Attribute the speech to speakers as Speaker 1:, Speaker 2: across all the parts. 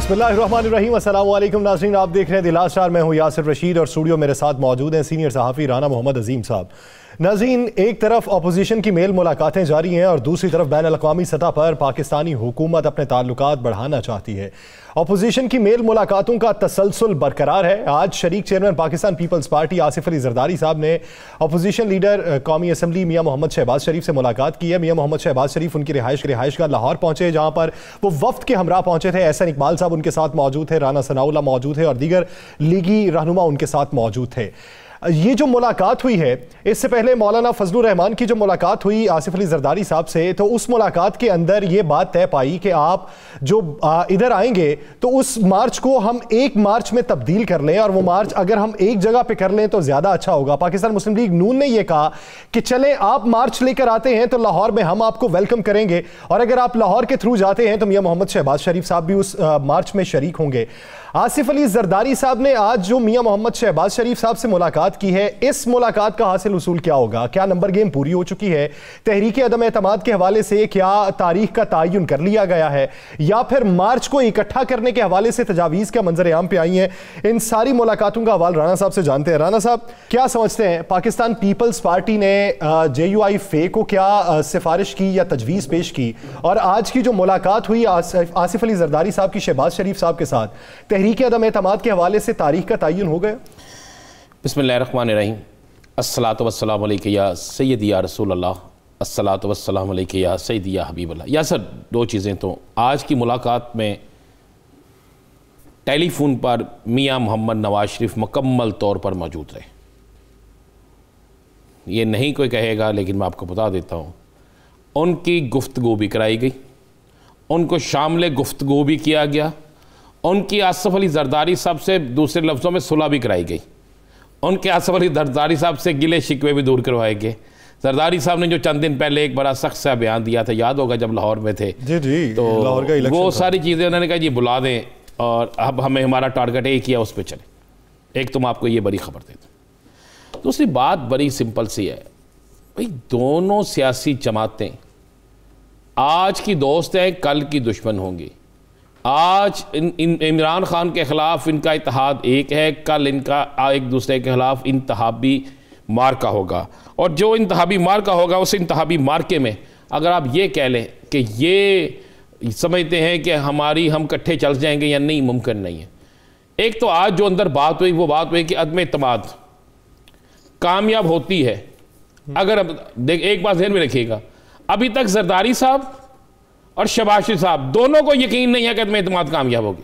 Speaker 1: बिस्मिल्लाहिर्रहमानिर्रहीम, अस्सलाम वालेकुम नाज़रीन, आप देख रहे हैं द लास्ट आवर। मैं हूं यासिर रशीद और स्टूडियो मेरे साथ मौजूद हैं सीनियर सहाफ़ी राना मोहम्मद अजीम साहब। नाज़रीन, एक तरफ अपोजिशन की मेल मुलाकातें जारी हैं और दूसरी तरफ बैन अल-अक़वामी सतह पर पाकिस्तानी हुकूमत अपने ताल्लुकात बढ़ाना चाहती है। अपोजिशन की मेल मुलाकातों का तसलसल बरकरार है। आज शरीक chairman Pakistan Peoples Party Asif Ali Zardari साहब ने अपोजिशन लीडर कौमी असम्बली मियाँ मोहम्मद शहबाज शरीफ से मुलाकात की है। मियाँ मोहम्मद शहबाज शरीफ उनकी रिहाइश का लाहौर पहुंचे, जहां पर वो वफ्द के हमरा पहुंचे थे। एहसन इकबाल साहब उनके साथ मौजूद थे, राना सनाउल्लाह मौजूद थे और दीगर लीगी रहनुमा उनके साथ मौजूद थे। ये जो मुलाकात हुई है, इससे पहले मौलाना फजलुर रहमान की जो मुलाकात हुई आसिफ अली जरदारी साहब से, तो उस मुलाकात के अंदर ये बात तय पाई कि आप जो इधर आएंगे तो उस मार्च को हम एक मार्च में तब्दील कर लें, और वो मार्च अगर हम एक जगह पे कर लें तो ज़्यादा अच्छा होगा। पाकिस्तान मुस्लिम लीग नून ने यह कहा कि चलें आप मार्च लेकर आते हैं तो लाहौर में हम आपको वेलकम करेंगे, और अगर आप लाहौर के थ्रू जाते हैं तो मियाँ मोहम्मद शहबाज शरीफ साहब भी उस मार्च में शरीक होंगे। आसिफ अली जरदारी साहब ने आज जो मियाँ मोहम्मद शहबाज शरीफ साहब से मुलाकात की है, इस मुलाकात का हासिल उसूल क्या होगा? क्या नंबर गेम पूरी हो चुकी है? तहरीक अदम एतमाद के हवाले से क्या तारीख का तयन कर लिया गया है, या फिर मार्च को इकट्ठा करने के हवाले से तजावीज़ का मंजर आम पे आई हैं? इन सारी मुलाकातों का हवाल राना साहब से जानते हैं। राना साहब, क्या समझते हैं, पाकिस्तान पीपल्स पार्टी ने JUI फे को क्या सिफारिश की या तजवीज़ पेश की, और आज की जो मुलाकात हुई आसिफ अली जरदारी साहब की शहबाज शरीफ साहब के साथ, तहरीक अदम एतमाद के हवाले से तारीख का तयन हो गया?
Speaker 2: बिस्मिल्लाहिर्रहमानिर्रहीम, अस्सलातु वस्सलामु अलैका या सय्यदी या रसूल अल्लाह, अस्सलातु वस्सलामु अलैका या सय्यदी या हबीब अल्लाह। या सर, दो चीज़ें तो आज की मुलाकात में टेलीफोन पर मियाँ मोहम्मद नवाज शरीफ मुकम्मल तौर पर मौजूद रहे। ये नहीं कोई कहेगा, लेकिन मैं आपको बता देता हूँ, उनकी गुफ्तगू भी कराई गई, उनको शामिल गुफ्तगू भी किया गया, उनकी आसिफ अली जरदारी साहब से दूसरे लफ्ज़ों में सुलह भी कराई गई, उनके आसिफ अली जरदारी साहब से गिले शिकवे भी दूर करवाए गए। जरदारी साहब ने जो चंद दिन पहले एक बड़ा सख्त सा बयान दिया था, याद होगा जब लाहौर में थे, जी, तो लाहौर का इलेक्शन वो सारी चीज़ें उन्होंने कहा जी बुला दें, और अब हमें हमारा टारगेट एक किया, उस पर चले। एक तो मैं आपको ये बड़ी खबर देता हूँ। दूसरी बात बड़ी सिंपल सी है भाई, दोनों सियासी जमातें आज की दोस्त हैं, कल की दुश्मन होंगी। आज इमरान खान के ख़िलाफ़ इनका इत्तेहाद एक है, कल इनका एक दूसरे के ख़िलाफ़ इंतहाबी मार्का होगा, और जो इंतहाबी मार्का होगा उस इंतहाबी मार्के में अगर आप ये कह लें कि ये समझते हैं कि हम इकट्ठे चल जाएंगे या नहीं, मुमकिन नहीं है। एक तो आज जो अंदर बात हुई, वो बात हुई कि अदम इत्तेमाद कामयाब होती है। अगर अब देख, एक बात ध्यान में रखिएगा, अभी तक जरदारी साहब और शहबाज शरीफ साहब दोनों को यकीन नहीं है कि अदम इत्तेमाद कामयाब होगी।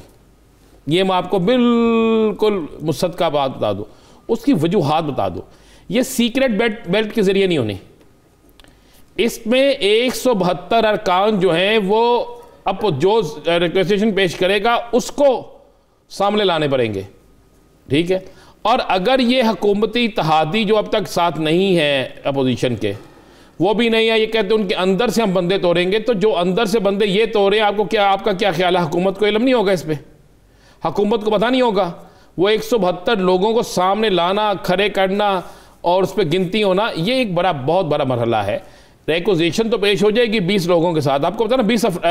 Speaker 2: ये मैं आपको बिल्कुल मुसद्दक़ा बात बता दूँ, उसकी वजूहात बता दूँ। ये सीक्रेट बेल्ट के ज़रिए नहीं होनी, इसमें 172 अरकान जो हैं वो अब जो रिक्वेस्टेशन पेश करेगा उसको सामने लाने पड़ेंगे, ठीक है। और अगर ये हुकूमती इत्तेहादी जो अब तक साथ नहीं है अपोजिशन के, वो भी नहीं है, ये कहते हैं उनके अंदर से हम बंदे तोड़ेंगे, तो जो अंदर से बंदे ये तोड़े, आपका क्या ख्याल है? हुकूमत को इल्म नहीं होगा इस पर? हुकूमत को पता नहीं होगा? वो 172 लोगों को सामने लाना, खड़े करना और उस पर गिनती होना, ये एक बहुत बड़ा मरहला है। रेकोजेशन तो पेश हो जाएगी 20 लोगों के साथ, आपको पता ना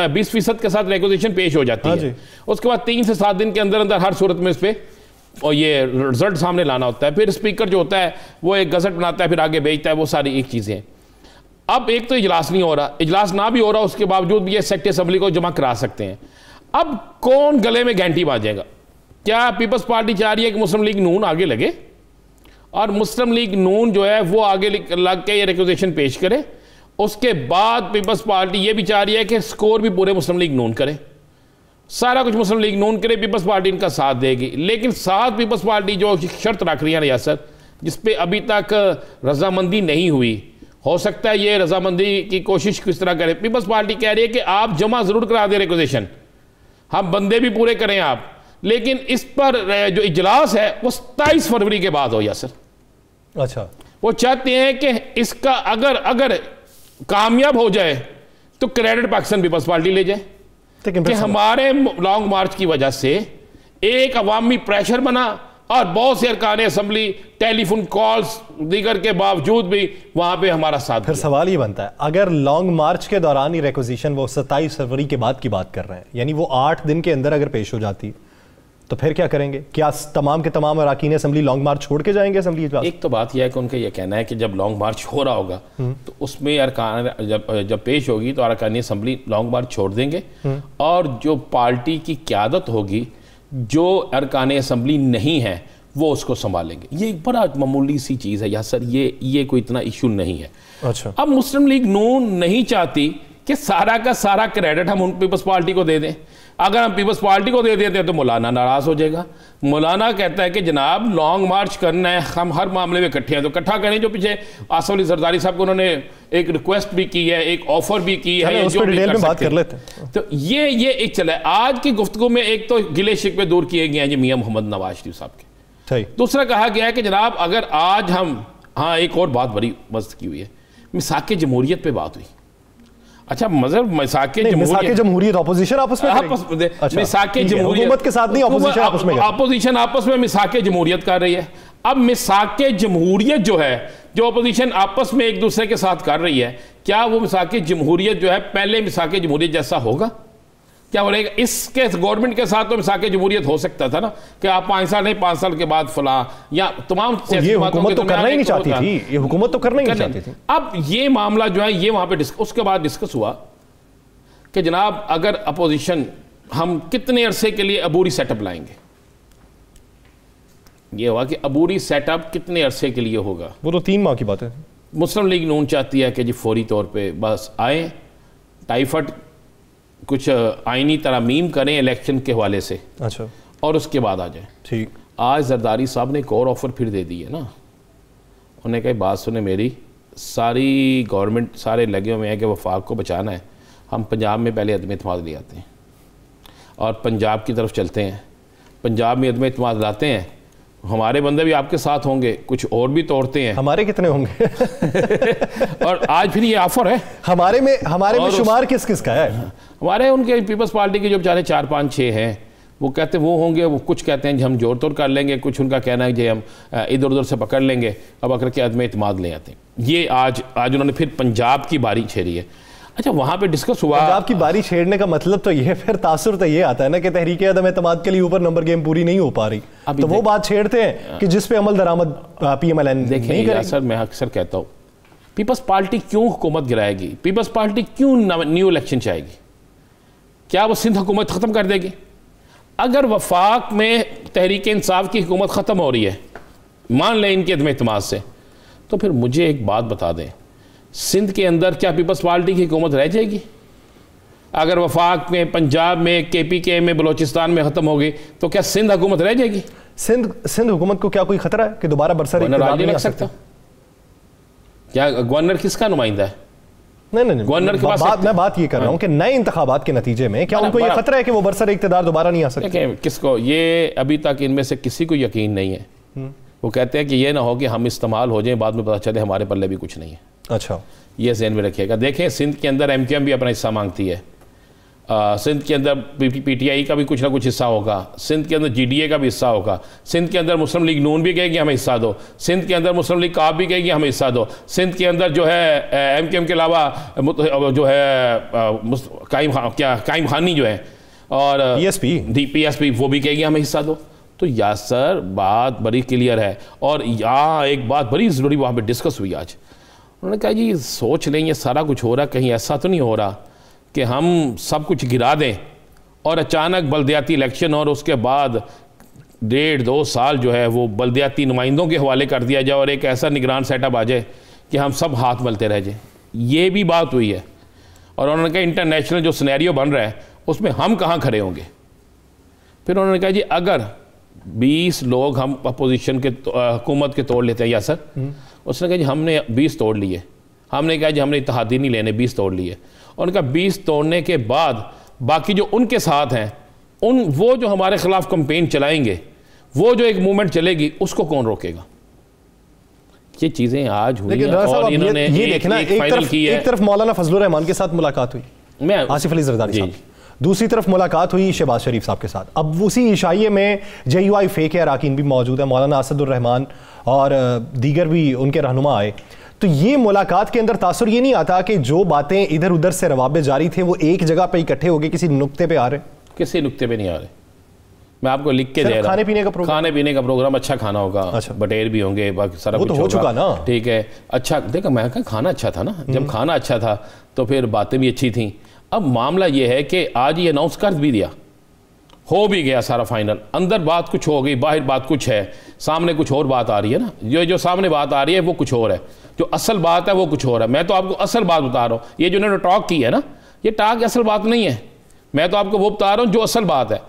Speaker 2: 20% के साथ रेकोजेशन पेश हो जाती है। उसके बाद 3 से 7 दिन के अंदर अंदर हर सूरत में इस पर और ये रिजल्ट सामने लाना होता है। फिर स्पीकर जो होता है वो एक गजट बनाता है, फिर आगे भेजता है, वो सारी एक चीज़ें। अब एक तो इजलास नहीं हो रहा, इजलास ना भी हो रहा उसके बावजूद भी ये सेक्रेटरी असम्बली को जमा करा सकते हैं। अब कौन गले में घंटी बाजेगा? क्या पीपल्स पार्टी चाह रही है कि मुस्लिम लीग नून आगे लगे, और मुस्लिम लीग नून जो है वो आगे लग के ये रिक्वेजेशन पेश करे? उसके बाद पीपल्स पार्टी ये भी चाह रही है कि स्कोर भी पूरे मुस्लिम लीग नून करे, सारा कुछ मुस्लिम लीग नून करे, पीपल्स पार्टी इनका साथ देगी। लेकिन साथ पीपल्स पार्टी जो शर्त रख रही है रियासत, जिस पे अभी तक रजामंदी नहीं हुई, हो सकता है ये रजामंदी की कोशिश किस तरह करें। पीपल्स पार्टी कह रही है कि आप जमा जरूर करा दें रिक्वेजेशन, हम बंदे भी पूरे करें आप, लेकिन इस पर जो इजलास है वो 27 फरवरी के बाद हो। यासर, अच्छा, वो चाहते हैं कि इसका अगर कामयाब हो जाए तो क्रेडिट पाकिस्तान पीपल्स पार्टी ले जाए कि हमारे लॉन्ग मार्च की वजह से एक अवामी प्रेशर बना, और बहुत से अरकान असम्बली टेलीफोन कॉल्स दीगर के बावजूद भी वहां पे हमारा साथ।
Speaker 1: फिर सवाल ये बनता है, अगर लॉन्ग मार्च के दौरान ही रिक्वेजिशन वो 27 फरवरी के बाद की बात कर रहे हैं, यानी वो 8 दिन के अंदर अगर पेश हो जाती तो फिर क्या करेंगे? क्या तमाम के तमाम अरकान असम्बली लॉन्ग मार्च छोड़ के जाएंगे असम्बली इजलास?
Speaker 2: एक तो बात यह है कि उनका यह कहना है कि जब लॉन्ग मार्च हो रहा होगा तो उसमें अरकान जब पेश होगी तो अरकान असम्बली लॉन्ग मार्च छोड़ देंगे और जो पार्टी की क़यादत होगी, जो अरकान असम्बली नहीं है, वो उसको संभालेंगे। ये एक बड़ा मामूली सी चीज़ है यासर, ये कोई इतना इशू नहीं है।
Speaker 1: अच्छा,
Speaker 2: अब मुस्लिम लीग नून नहीं चाहती कि सारा का सारा क्रेडिट हम उन पीपल्स पार्टी को दे दें। अगर हम पीपल्स पार्टी को दे देते हैं तो मौलाना नाराज़ हो जाएगा। मौलाना कहता है कि जनाब लॉन्ग मार्च करना है, हम हर मामले में इकट्ठे हैं तो इकट्ठा करें। जो पीछे आसिफ अली जरदारी साहब को उन्होंने एक रिक्वेस्ट भी की है, एक ऑफर भी की है,
Speaker 1: उस पर डिटेल में बात कर लेते हैं।
Speaker 2: तो ये एक चला है। आज की गुफ्तगू में एक तो गिले शिकवे दूर किए गए हैं जी मियां मोहम्मद नवाज शरीफ साहब के। दूसरा कहा गया है कि जनाब अगर आज हम, हाँ एक और बात बड़ी मस्त की हुई है, मिसाक जमहूरियत पे बात हुई। अच्छा मजहब मिसाक
Speaker 1: जमहूरियत ऑपोजिशन आपस में
Speaker 2: मिसाक जमहूरियत
Speaker 1: हुकूमत के साथ नहीं, ऑपोजिशन आपस में,
Speaker 2: ऑपोजिशन आपस में मिसाक जमहूरियत कर रही है। अब मिसाक जमहूरियत जो है, जो ऑपोजिशन आपस में एक दूसरे के साथ कर रही है, क्या वो मिसाक जमहूरियत जो है पहले मिसाक जमहूरियत जैसा होगा? क्या बोलेगा? इसके गवर्नमेंट के साथ तो मिसाक जमहूरियत हो सकता था ना कि आप 5 साल नहीं 5 साल के बाद फला या तमाम
Speaker 1: ये हुकूमत तो करना ही नहीं चाहती थी, ये हुकूमत तो करना ही नहीं चाहती थी।
Speaker 2: अब ये मामला जो है ये वहां पे उसके बाद डिस्कस हुआ कि जनाब अगर अपोजिशन, हम कितने अरसे के लिए अबूरी सेटअप लाएंगे। ये हुआ कि अबूरी सेटअप कितने अरसे के लिए होगा,
Speaker 1: वो तो 3 माह की बात है।
Speaker 2: मुस्लिम लीग नून चाहती है कि जी फौरी तौर पे बस आए, टाइफड कुछ आईनी तरामीम करें इलेक्शन के हवाले से,
Speaker 1: अच्छा,
Speaker 2: और उसके बाद आ जाए।
Speaker 1: ठीक।
Speaker 2: आज जरदारी साहब ने एक और ऑफर फिर दे दी है ना। उन्होंने कहा बात सुने मेरी, सारी गवर्नमेंट सारे लगे हुए हैं कि वफाक को बचाना है, हम पंजाब में पहले अदम एतमाद ले आते हैं और पंजाब की तरफ चलते हैं। पंजाब में अदम एतमाद लाते हैं, हमारे बंदे भी आपके साथ होंगे, कुछ और भी तोड़ते हैं।
Speaker 1: हमारे कितने होंगे?
Speaker 2: और आज फिर ये ऑफर है
Speaker 1: हमारे में शुमार किस किस का है?
Speaker 2: हमारे उनके पीपल्स पार्टी के जो बेचारे 4 5 6 हैं, वो कहते हैं वो होंगे, वो कुछ कहते हैं जी हम जोड़ तोड़ कर लेंगे, कुछ उनका कहना है जी हम इधर उधर से पकड़ लेंगे, अब अकर के अदम एतमाद ले आते हैं। ये आज उन्होंने फिर पंजाब की बारी छेड़ी है। अच्छा, वहां पे डिस्कस हुआ
Speaker 1: पंजाब की बारी छेड़ने का मतलब तो ये, फिर तासुर तो ये आता है ना कि तहरीक अदम एतमाद के लिए ऊपर नंबर गेम पूरी नहीं हो पा रही, तो वो बात छेड़ते हैं कि जिस पे अमल दरामद PMLN नहीं करेगी।
Speaker 2: सर मैं अक्सर कहता हूँ, पीपल्स पार्टी क्यों हुकूमत गिराएगी? पीपल्स पार्टी क्यों न्यू इलेक्शन चाहेगी? क्या वो सिंध हुकूमत ख़त्म कर देगी? अगर वफाक में तहरीक इंसाफ की हुकूमत ख़त्म हो रही है, मान लें इनके अदम एतमाद से, तो फिर मुझे एक बात बता दें, सिंध के अंदर क्या पीपल्स पार्टी की हुकूमत रह जाएगी? अगर वफाक में, पंजाब में, KPK में, बलोचिस्तान में ख़त्म होगी तो क्या सिंध हुकूमत रह जाएगी?
Speaker 1: सिंध हुकूमत को क्या कोई खतरा है कि दोबारा बरसर
Speaker 2: इक़्तिदार नहीं लग सकता? क्या गवर्नर किसका नुमाइंदा है?
Speaker 1: नहीं, गवर्नर के पास मैं बात ये कर रहा हूँ कि नए इंतखाबात के नतीजे में क्या उनको ये खतरा है कि वो बरसर इक़्तिदार दोबारा नहीं आ सकते?
Speaker 2: किसको? ये अभी तक इनमें से किसी को यकीन नहीं है। वो कहते हैं कि ये ना हो कि हम इस्तेमाल हो जाएं, बाद में पता चले हमारे पल्ले भी कुछ नहीं है।
Speaker 1: अच्छा,
Speaker 2: ये ज़हन में रखिएगा। देखें, सिंध के अंदर MQM भी अपना हिस्सा मांगती है, सिंध के अंदर PTI का भी कुछ ना कुछ हिस्सा होगा, सिंध के अंदर GDA का भी हिस्सा होगा, सिंध के अंदर मुस्लिम लीग नून भी कहेगी हमें हिस्सा दो, सिंध के अंदर मुस्लिम लीग काब भी कहेगी हमें हिस्सा दो, सिंध के अंदर जो है MQM के अलावा जो है काइम खानी जो है और PSP वो भी कहेगी हमें हिस्सा दो। तो यासर बात बड़ी क्लियर है। और यहाँ एक बात बड़ी ज़रूरी वहाँ पे डिस्कस हुई आज। उन्होंने कहा जी सोच लें ये सारा कुछ हो रहा, कहीं ऐसा तो नहीं हो रहा कि हम सब कुछ गिरा दें और अचानक बल्दियाती इलेक्शन और उसके बाद 1.5-2 साल जो है वो बल्दियाती नुमाइंदों के हवाले कर दिया जाए और एक ऐसा निगरान सेटअप आ जाए कि हम सब हाथ मलते रह जाए। ये भी बात हुई है। और उन्होंने कहा इंटरनेशनल जो सिनेरियो बन रहा है उसमें हम कहाँ खड़े होंगे। फिर उन्होंने कहा जी अगर 20 लोग हम अपोजिशन के हुकूमत के तोड़ लेते हैं या सर, उसने कहा जी हमने 20 तोड़ लिए। हमने कहा जी हमने इत्तेहादी नहीं लेने, 20 तोड़ लिए। और उनका 20 तोड़ने के बाद बाकी जो उनके साथ हैं वो जो हमारे खिलाफ कैंपेन चलाएंगे, वो जो एक मूवमेंट चलेगी, उसको कौन रोकेगा? ये चीज़ें आज हुई हैं और इन्होंने
Speaker 1: ये देखना, एक तरफ मौलाना फजलुर रहमान के साथ मुलाकात हुई, मैं आसिफ अली जरदारी साहब, दूसरी तरफ मुलाकात हुई शहबाज शरीफ साहब के साथ। अब उसी इशाइये में JUI फेक है अरकान भी मौजूद है, मौलाना असदुर्रहमान और दीगर भी उनके रहनुमा आए। तो ये मुलाकात के अंदर तासुर ये नहीं आता कि जो बातें इधर उधर से रवाबे जारी थे वो एक जगह पे इकट्ठे हो गए किसी नुक्ते पे आ रहे?
Speaker 2: किसी नुक्ते पे नहीं आ रहे, मैं आपको लिख के दे रहा हूं।
Speaker 1: खाने पीने का प्रोग्राम
Speaker 2: अच्छा खाना होगा,
Speaker 1: अच्छा।
Speaker 2: बटेर भी होंगे, बाकी सारा
Speaker 1: वो
Speaker 2: कुछ
Speaker 1: तो हो चुका ना,
Speaker 2: ठीक है। अच्छा देखो, मैं कहा खाना अच्छा था ना, जब खाना अच्छा था तो फिर बातें भी अच्छी थी। अब मामला ये है कि आज ये अनाउंस कर भी दिया, हो भी गया सारा फाइनल, अंदर बात कुछ हो गई, बाहर बात कुछ है, सामने कुछ और बात आ रही है ना। जो सामने बात आ रही है वो कुछ और है, जो असल बात है वो कुछ और है। मैं तो आपको असल बात बता रहा हूँ, ये जो उन्होंने टॉक की है ना, ये टॉक असल बात नहीं है। मैं तो आपको वो बता रहा हूँ जो असल बात है।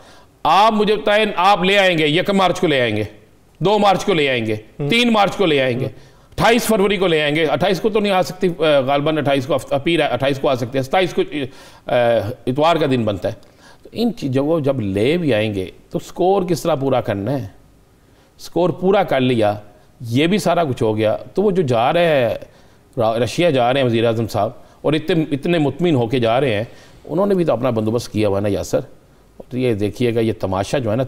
Speaker 2: आप मुझे बताएं, आप ले आएंगे 1 मार्च को ले आएंगे, 2 मार्च को ले आएंगे, 3 मार्च को ले आएंगे, 28 फरवरी को ले आएंगे। 28 को तो नहीं आ सकती, गालबन 28 को अपील है, 28 को आ सकते हैं, 27 को इतवार का दिन बनता है। तो इन चीज़ों को जब ले भी आएंगे तो स्कोर किस तरह पूरा करना है? स्कोर पूरा कर लिया, ये भी सारा कुछ हो गया, तो वो जो जा रहे हैं रशिया जा रहे हैं वज़ीर आज़म साहब, और इतने मुतमिन होके जा रहे हैं, उन्होंने भी तो अपना बंदोबस्त किया हुआ है ना यासर। तो ये देखिएगा, ये तमाशा जो है ना,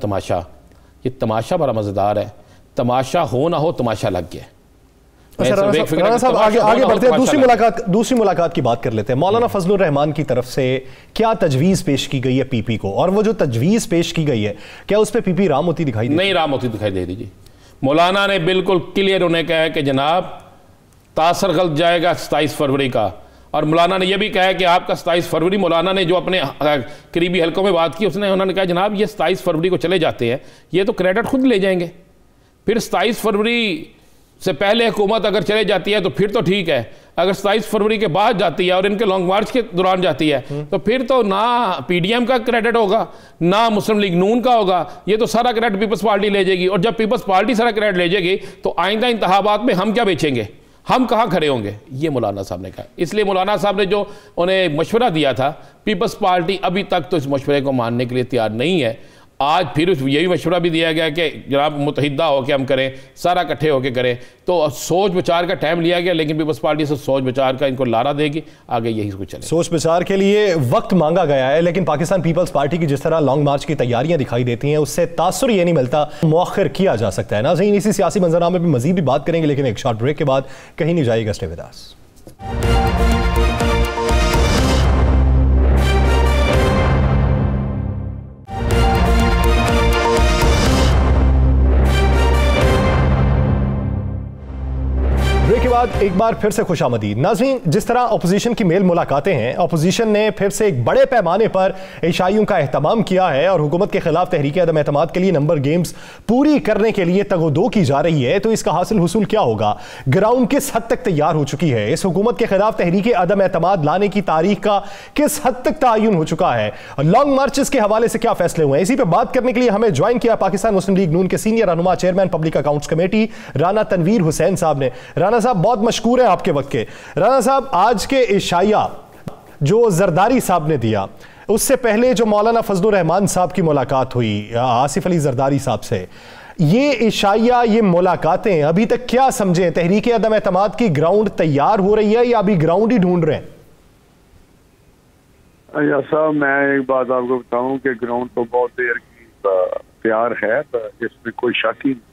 Speaker 2: ये तमाशा बड़ा मज़ेदार है। तमाशा हो ना हो, तमाशा लग गया।
Speaker 1: राना साहब आगे बढ़ते हैं, दूसरी मुलाकात की बात कर लेते हैं। मौलाना फजलुर रहमान की तरफ से क्या तजवीज़ पेश की गई है PP को, और वो जो तजवीज़ पेश की गई है क्या उस पर PP राम होती दिखाई दे?
Speaker 2: नहीं राम होती दिखाई दे रही जी। मौलाना ने बिल्कुल क्लियर उन्हें कहा है कि जनाब तासर गलत जाएगा 27 फरवरी का, और मौलाना ने यह भी कहा है कि आपका 27 फरवरी, मौलाना ने जो अपने करीबी हलकों में बात की उन्होंने कहा जनाब ये 27 फरवरी को चले जाते हैं, ये तो क्रेडिट खुद ले जाएंगे। फिर 27 फरवरी से पहले हुकूमत अगर चले जाती है तो फिर तो ठीक है, अगर 27 फरवरी के बाद जाती है और इनके लॉन्ग मार्च के दौरान जाती है तो फिर तो ना PDM का क्रेडिट होगा, ना मुस्लिम लीग नून का होगा, ये तो सारा क्रेडिट पीपल्स पार्टी ले जाएगी। और जब पीपल्स पार्टी सारा क्रेडिट ले जाएगी तो आइंदा इंतखाबात में हम क्या बेचेंगे, हम कहाँ खड़े होंगे? ये मौलाना साहब ने कहा। इसलिए मौलाना साहब ने जो उन्हें मशवरा दिया था, पीपल्स पार्टी अभी तक तो इस मशवरे को मानने के लिए तैयार नहीं है। आज फिर यही मशवरा भी दिया गया कि जनाब मुतहिदा होकर हम करें, सारा इकट्ठे होकर करें। तो सोच विचार का टाइम लिया गया, लेकिन पीपल्स पार्टी से सोच विचार का इनको लारा देगी, आगे यही कुछ चले।
Speaker 1: सोच विचार के लिए वक्त मांगा गया है, लेकिन पाकिस्तान पीपल्स पार्टी की जिस तरह लॉन्ग मार्च की तैयारियां दिखाई देती हैं उससे तासुर ये नहीं मिलता मौखर किया जा सकता है। नाज़रीन, इसी सियासी मंजरनामे में मजीद भी बात करेंगे, लेकिन एक शॉर्ट ब्रेक के बाद कहीं नहीं जाइएगा, स्टे विद अस। ब्रेक के बाद एक बार फिर से खुशामदीद। नाज़रीन, जिस तरह अपोजिशन की मेल मुलाकातें हैं, अपोजिशन ने फिर से एक बड़े पैमाने पर इशाइयों का एहतमाम किया है और हुकूमत के खिलाफ तहरीक अदम एतमाद के लिए नंबर गेम्स पूरी करने के लिए तगोदो की जा रही है। तो इसका हासिल हुसूल क्या होगा? ग्राउंड किस हद तक तैयार हो चुकी है? इस हुकूमत के खिलाफ तहरीक अदम एतमाद लाने की तारीख का किस हद तक तयन हो चुका है? लॉन्ग मार्चेस के हवाले से क्या फैसले हुए हैं? इसी पर बात करने के लिए हमें ज्वाइन किया पाकिस्तान मुस्लिम लीग नून के सीनियर रहनुमा, chairman public accounts committee Rana Tanveer Hussain साहब ने। राना साहब बहुत मशकूर है आपके वक्त के। राना साहब, आज के इशाया जो जरदारी साहब ने दिया, उससे पहले जो मौलाना फजलुर रहमान साहब की मुलाकात हुई आसिफ अली जरदारी साहब से, ये इशाया, ये मुलाकातें अभी तक क्या समझें? तहरीक अदम एतमाद की ग्राउंड तैयार हो रही है या अभी ग्राउंड ही ढूंढ रहे हैं?
Speaker 3: साहब, मैं एक बात आपको बताऊं कि ग्राउंड तो बहुत देर की तैयार है, इसमें कोई शक ही नहीं,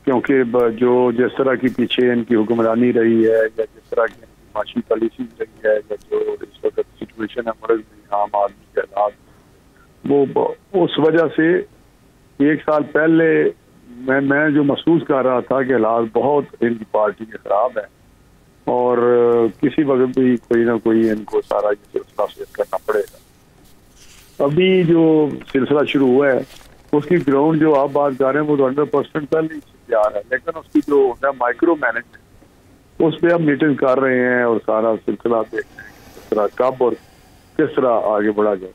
Speaker 3: क्योंकि जो जिस तरह की पीछे इनकी हुक्मरानी रही है या जिस तरह की इनकी माशी पॉलिसी रही है या जो इस वक्त सिचुएशन है मुल्क में आम आदमी के हालात, वो उस वजह से 1 साल पहले मैं जो महसूस कर रहा था कि हालात बहुत इनकी पार्टी के खराब है और किसी वक्त भी कोई ना कोई इनको सारा सिलसिला फेस करना पड़ेगा। अभी जो सिलसिला शुरू हुआ है उसकी ग्राउंड जो आप बात कर रहे हैं वो तो 100% पहले ही तैयार है, लेकिन उसकी जो है माइक्रो मैनेजमेंट, उस पर हम मीटिंग कर रहे हैं और सारा सिलसिला देख रहे हैं किस तरह कब और किस तरह आगे बढ़ा जाए।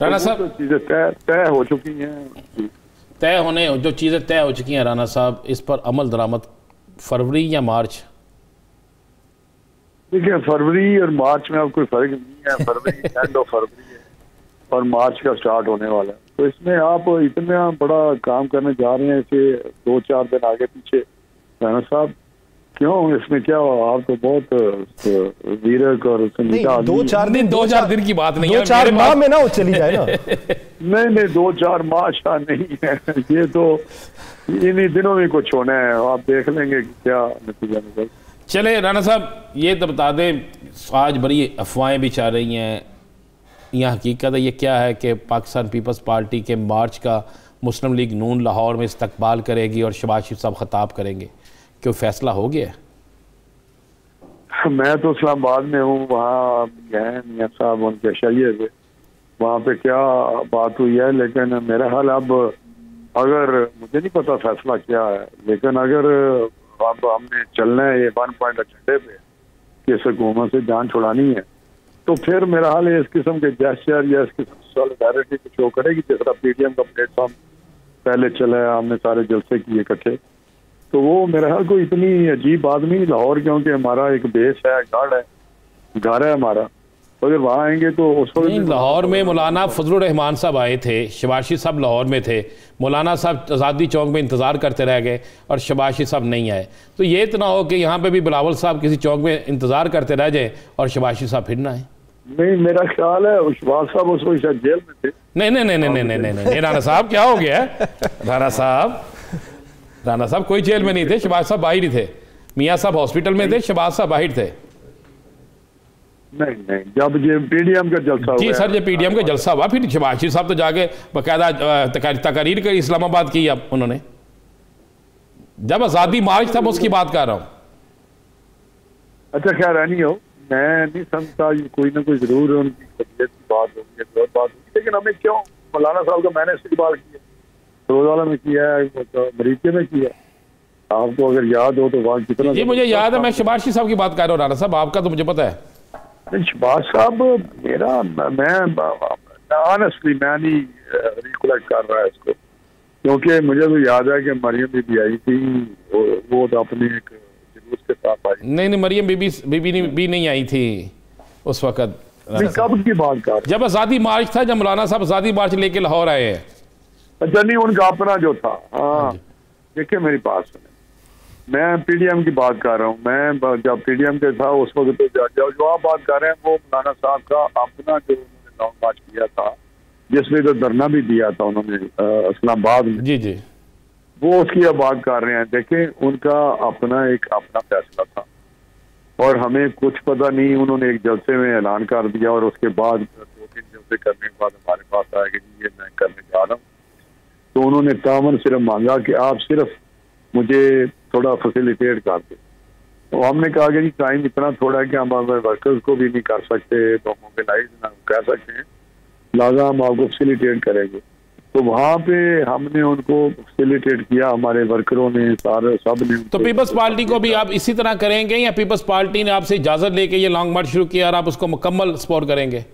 Speaker 2: राना साहब,
Speaker 3: तो चीजें तय हो चुकी हैं,
Speaker 2: तय होने जो चीज़ें तय हो चुकी हैं राना साहब, इस पर अमल दरामद फरवरी या मार्च?
Speaker 3: देखिए, फरवरी और मार्च में अब कोई फर्क नहीं है। फरवरी एंड ऑफ फरवरी है और मार्च का स्टार्ट होने वाला है, तो इसमें आप इतना बड़ा काम करने जा रहे हैं, इसे 2-4 दिन आगे पीछे राना साहब, क्यों, इसमें क्या हो, आप तो बहुत वीरक और संगीता।
Speaker 2: 2-4 दिन की बात नहीं है,
Speaker 1: 2-4 माह में ना वो चली जाए ना।
Speaker 3: नहीं 2-4 माह शाह नहीं है, ये तो इन्हीं दिनों में कुछ होना है, आप देख लेंगे कि क्या नतीजा निकल।
Speaker 2: चले राणा साहब, ये तो बता दें, आज बड़ी अफवाहें भी चल रही हैं, यह हकीकत है, ये क्या है कि पाकिस्तान पीपल्स पार्टी के मार्च का मुस्लिम लीग नून लाहौर में इस्तकबाल करेगी और शहबाज शरीफ साहब खिताब करेंगे, क्यों फैसला हो गया?
Speaker 3: मैं तो इस्लामाबाद में हूँ, वहाँ गए मियाँ साहब उनके शैये पे, वहाँ पे क्या बात हुई है, लेकिन मेरा हाल अब, अगर मुझे नहीं पता फैसला क्या है, लेकिन अगर अब हमने चलना है ये 1 पॉइंट एजेंडे पे कि इस हुकूमत से जान छुड़ानी है, तो फिर मेरा हाल इस किस्म के जेस्चर या इस किस्म की सॉलिडारिटी को शो करेगी। जिस तरह पीटीएम का प्लेटफॉर्म पहले चला है, हमने सारे जलसे किए इकट्ठे, तो वो मेरा हाल कोई इतनी अजीब बात नहीं। लाहौर क्योंकि हमारा एक बेस है, घर है हमारा, अगर वहाँ आएंगे तो उस वक्त
Speaker 2: लाहौर में मौलाना फजलुर रहमान साहब आए थे, शहबाज शरीफ साहब लाहौर में थे, मौलाना साहब आज़ादी चौक में इंतज़ार करते रह गए और शहबाज शरीफ साहब नहीं आए, तो ये इतना हो कि यहाँ पे भी बिलावल साहब किसी चौक में इंतज़ार करते रह जाए और शहबाज शरीफ साहब फिर ना आए।
Speaker 3: नहीं, मेरा ख्याल है शहबाज साहब उस वक्त शायद जेल में थे।
Speaker 2: नहीं राणा साहब, क्या हो गया राणा साहब कोई जेल में नहीं थे, शहबाज साहब बाहर ही थे, मियाँ साहब हॉस्पिटल में थे, शहबाज साहब बाहर थे।
Speaker 3: नहीं, जब ये पीडीएम का जलसा
Speaker 2: जी सर, ये पीडीएम का जलसा हुआ, फिर शहबाज शरीफ साहब तो जाके बाकायदा तकारीर कर इस्लामाबाद की अब उन्होंने, जब आज़ादी मार्च था मैं उसकी बात कर रहा हूँ।
Speaker 3: अच्छा खैर नहीं हो, मैं नहीं समझता, ये कोई ना कोई जरूर उनकी तबीयत की बात होगी, बात होगी, लेकिन हमें क्यों, मौलाना साहब का मैंने इस्तेमाल किया, रोजाना में किया है, मरीके में किया, आपको अगर याद हो तो वहाँ कितना।
Speaker 2: जी मुझे याद है, मैं शहबाज शरीफ साहब की बात कर रहा हूँ राणा साहब, आपका तो मुझे पता है।
Speaker 3: शहबाज साहब मेरा, मैं ऑनेस्टली मैं नहीं रिकलेक्ट कर रहा है इसको, क्योंकि मुझे तो याद है कि मरियम बीबी आई थी, वो तो अपने एक जुलूस के साथ आई।
Speaker 2: नहीं मरियम बीबी नहीं आई थी उस वक्त।
Speaker 3: कब की बात कर,
Speaker 2: जब आज़ादी मार्च था, जब मौलाना साहब आज़ादी मार्च लेके लाहौर आए हैं।
Speaker 3: अच्छा नहीं, उनका अपना जो था, हाँ देखिए मेरी बात सुने, मैं पीडीएम की बात कर रहा हूँ, मैं जब पीडीएम के था उस वक्त तो जो आप बात कर रहे हैं वो मौलाना साहब का अपना जो उन्होंने लॉन्ग मार्च किया था, जिसमें तो धरना भी दिया था उन्होंने इस्लामाबाद में,
Speaker 2: जी
Speaker 3: वो उसकी अब बात कर रहे हैं। देखें उनका अपना फैसला था और हमें कुछ पता नहीं, उन्होंने एक जलसे में ऐलान कर दिया और उसके बाद 2-3 जलसे करने के बाद हमारे पास आया कि ये मैं करने जा रहा हूँ, तो उन्होंने तामन सिर्फ मांगा कि आप सिर्फ मुझे थोड़ा फैसिलिटेट कर दे, तो हमने कहा कि टाइम इतना थोड़ा है कि हम वर्कर्स को भी नहीं कर सकते, तो मोबिलाइज ना कर सकते हैं, लिहाजा हम आपको फैसिलिटेट करेंगे। तो वहाँ पे हमने उनको फैसिलिटेट किया, हमारे वर्करों ने, सारे सब ने।
Speaker 2: तो पीपल्स पार्टी को भी आप इसी तरह करेंगे या पीपल्स पार्टी ने आपसे इजाजत लेके ये लॉन्ग मार्च शुरू किया और आप उसको मुकम्मल सपोर्ट करेंगे?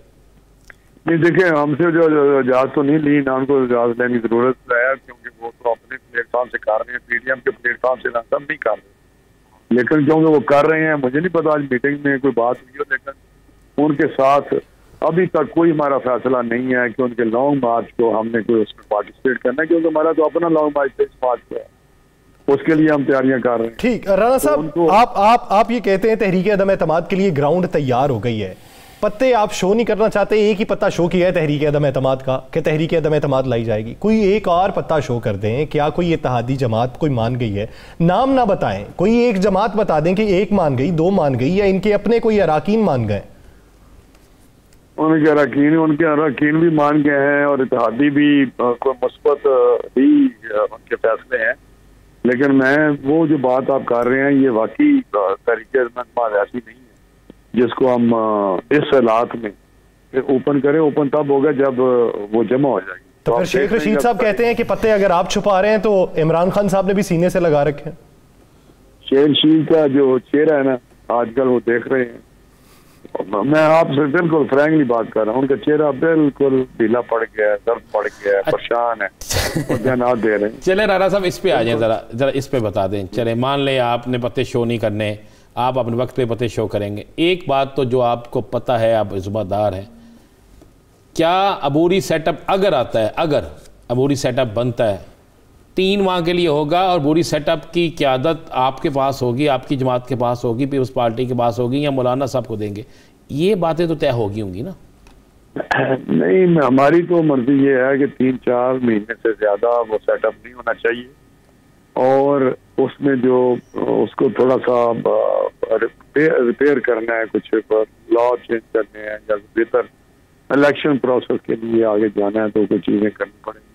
Speaker 3: नहीं देखिए, हमसे जो इजाजत तो नहीं ली, ना उनको इजाजत लेने की जरूरत है, क्योंकि वो तो अपने प्लेटफॉर्म से कर रहे हैं, पीडीएम के प्लेटफॉर्म से ना सब नहीं कर रहे, लेकिन क्योंकि वो कर रहे हैं, मुझे नहीं पता आज मीटिंग में कोई बात हुई हो, लेकिन उनके साथ अभी तक कोई हमारा फैसला नहीं है कि उनके लॉन्ग मार्च को हमने कोई उसमें पार्टिसिपेट करना है, क्योंकि हमारा तो अपना लॉन्ग मार्च है, इस मार्च का है, उसके लिए हम तैयारियां कर रहे हैं।
Speaker 1: ठीक, राणा साहब आप ये कहते हैं तहरीक अदम एतमाद के लिए ग्राउंड तैयार हो गई है, पत्ते आप शो नहीं करना चाहते, एक ही पत्ता शो किया है तहरीक अदम एतमाद का कि तहरीक अदम एतमाद लाई जाएगी, कोई एक और पत्ता शो कर दें, क्या कोई इत्तेहादी जमात कोई मान गई है? नाम ना बताएं, कोई एक जमात बता दें कि एक मान गई, 2 मान गई, या इनके अपने कोई अराकीन मान गए?
Speaker 3: उनके अराकीन भी मान गए हैं और इत्तेहादी भी कोई मुस्बत ही उनके फैसले हैं, लेकिन मैं वो जो बात आप कर रहे हैं ये वाकई तहरीक अदम एतमाद ऐसी नहीं है जिसको हम इस हालात में ओपन करें। ओपन तब होगा जब वो जमा हो जाएगी।
Speaker 1: तो फिर शेख रशीद साहब कहते हैं कि पत्ते अगर आप छुपा रहे हैं तो इमरान खान साहब ने भी सीने से लगा रखे हैं।
Speaker 3: शेख रशीद का जो चेहरा है ना आजकल वो देख रहे हैं, मैं आपसे बिल्कुल फ्रैंकली बात कर रहा हूँ, उनका चेहरा बिल्कुल ढीला पड़ गया है, दर्द पड़ गया है, परेशान है, बयानात दे रहे हैं।
Speaker 2: चले राणा साहब इस पे आ जाए, जरा इस पे बता दें। चले मान ले आपने पत्ते शो नहीं करने, आप अपने वक्त पे पत्ते शो करेंगे, एक बात तो जो आपको पता है, आप जुम्मेदार हैं, क्या अबूरी सेटअप अगर आता है, अगर अबूरी सेटअप बनता है 3 माह के लिए होगा और पूरी सेटअप की क़यादत आपके पास होगी, आपकी जमात के पास होगी, पीपल्स पार्टी के पास होगी, या मौलाना साहब को देंगे? ये बातें तो तय होगी होंगी ना?
Speaker 3: नहीं, हमारी तो मर्जी ये है कि 3-4 महीने से ज्यादा वो सेटअप नहीं होना चाहिए, और उसमें जो उसको थोड़ा सा रिपेयर करना है, कुछ लॉ चेंज करने हैं या बेहतर इलेक्शन प्रोसेस के लिए आगे जाना है, तो कुछ चीजें करनी पड़ेंगी।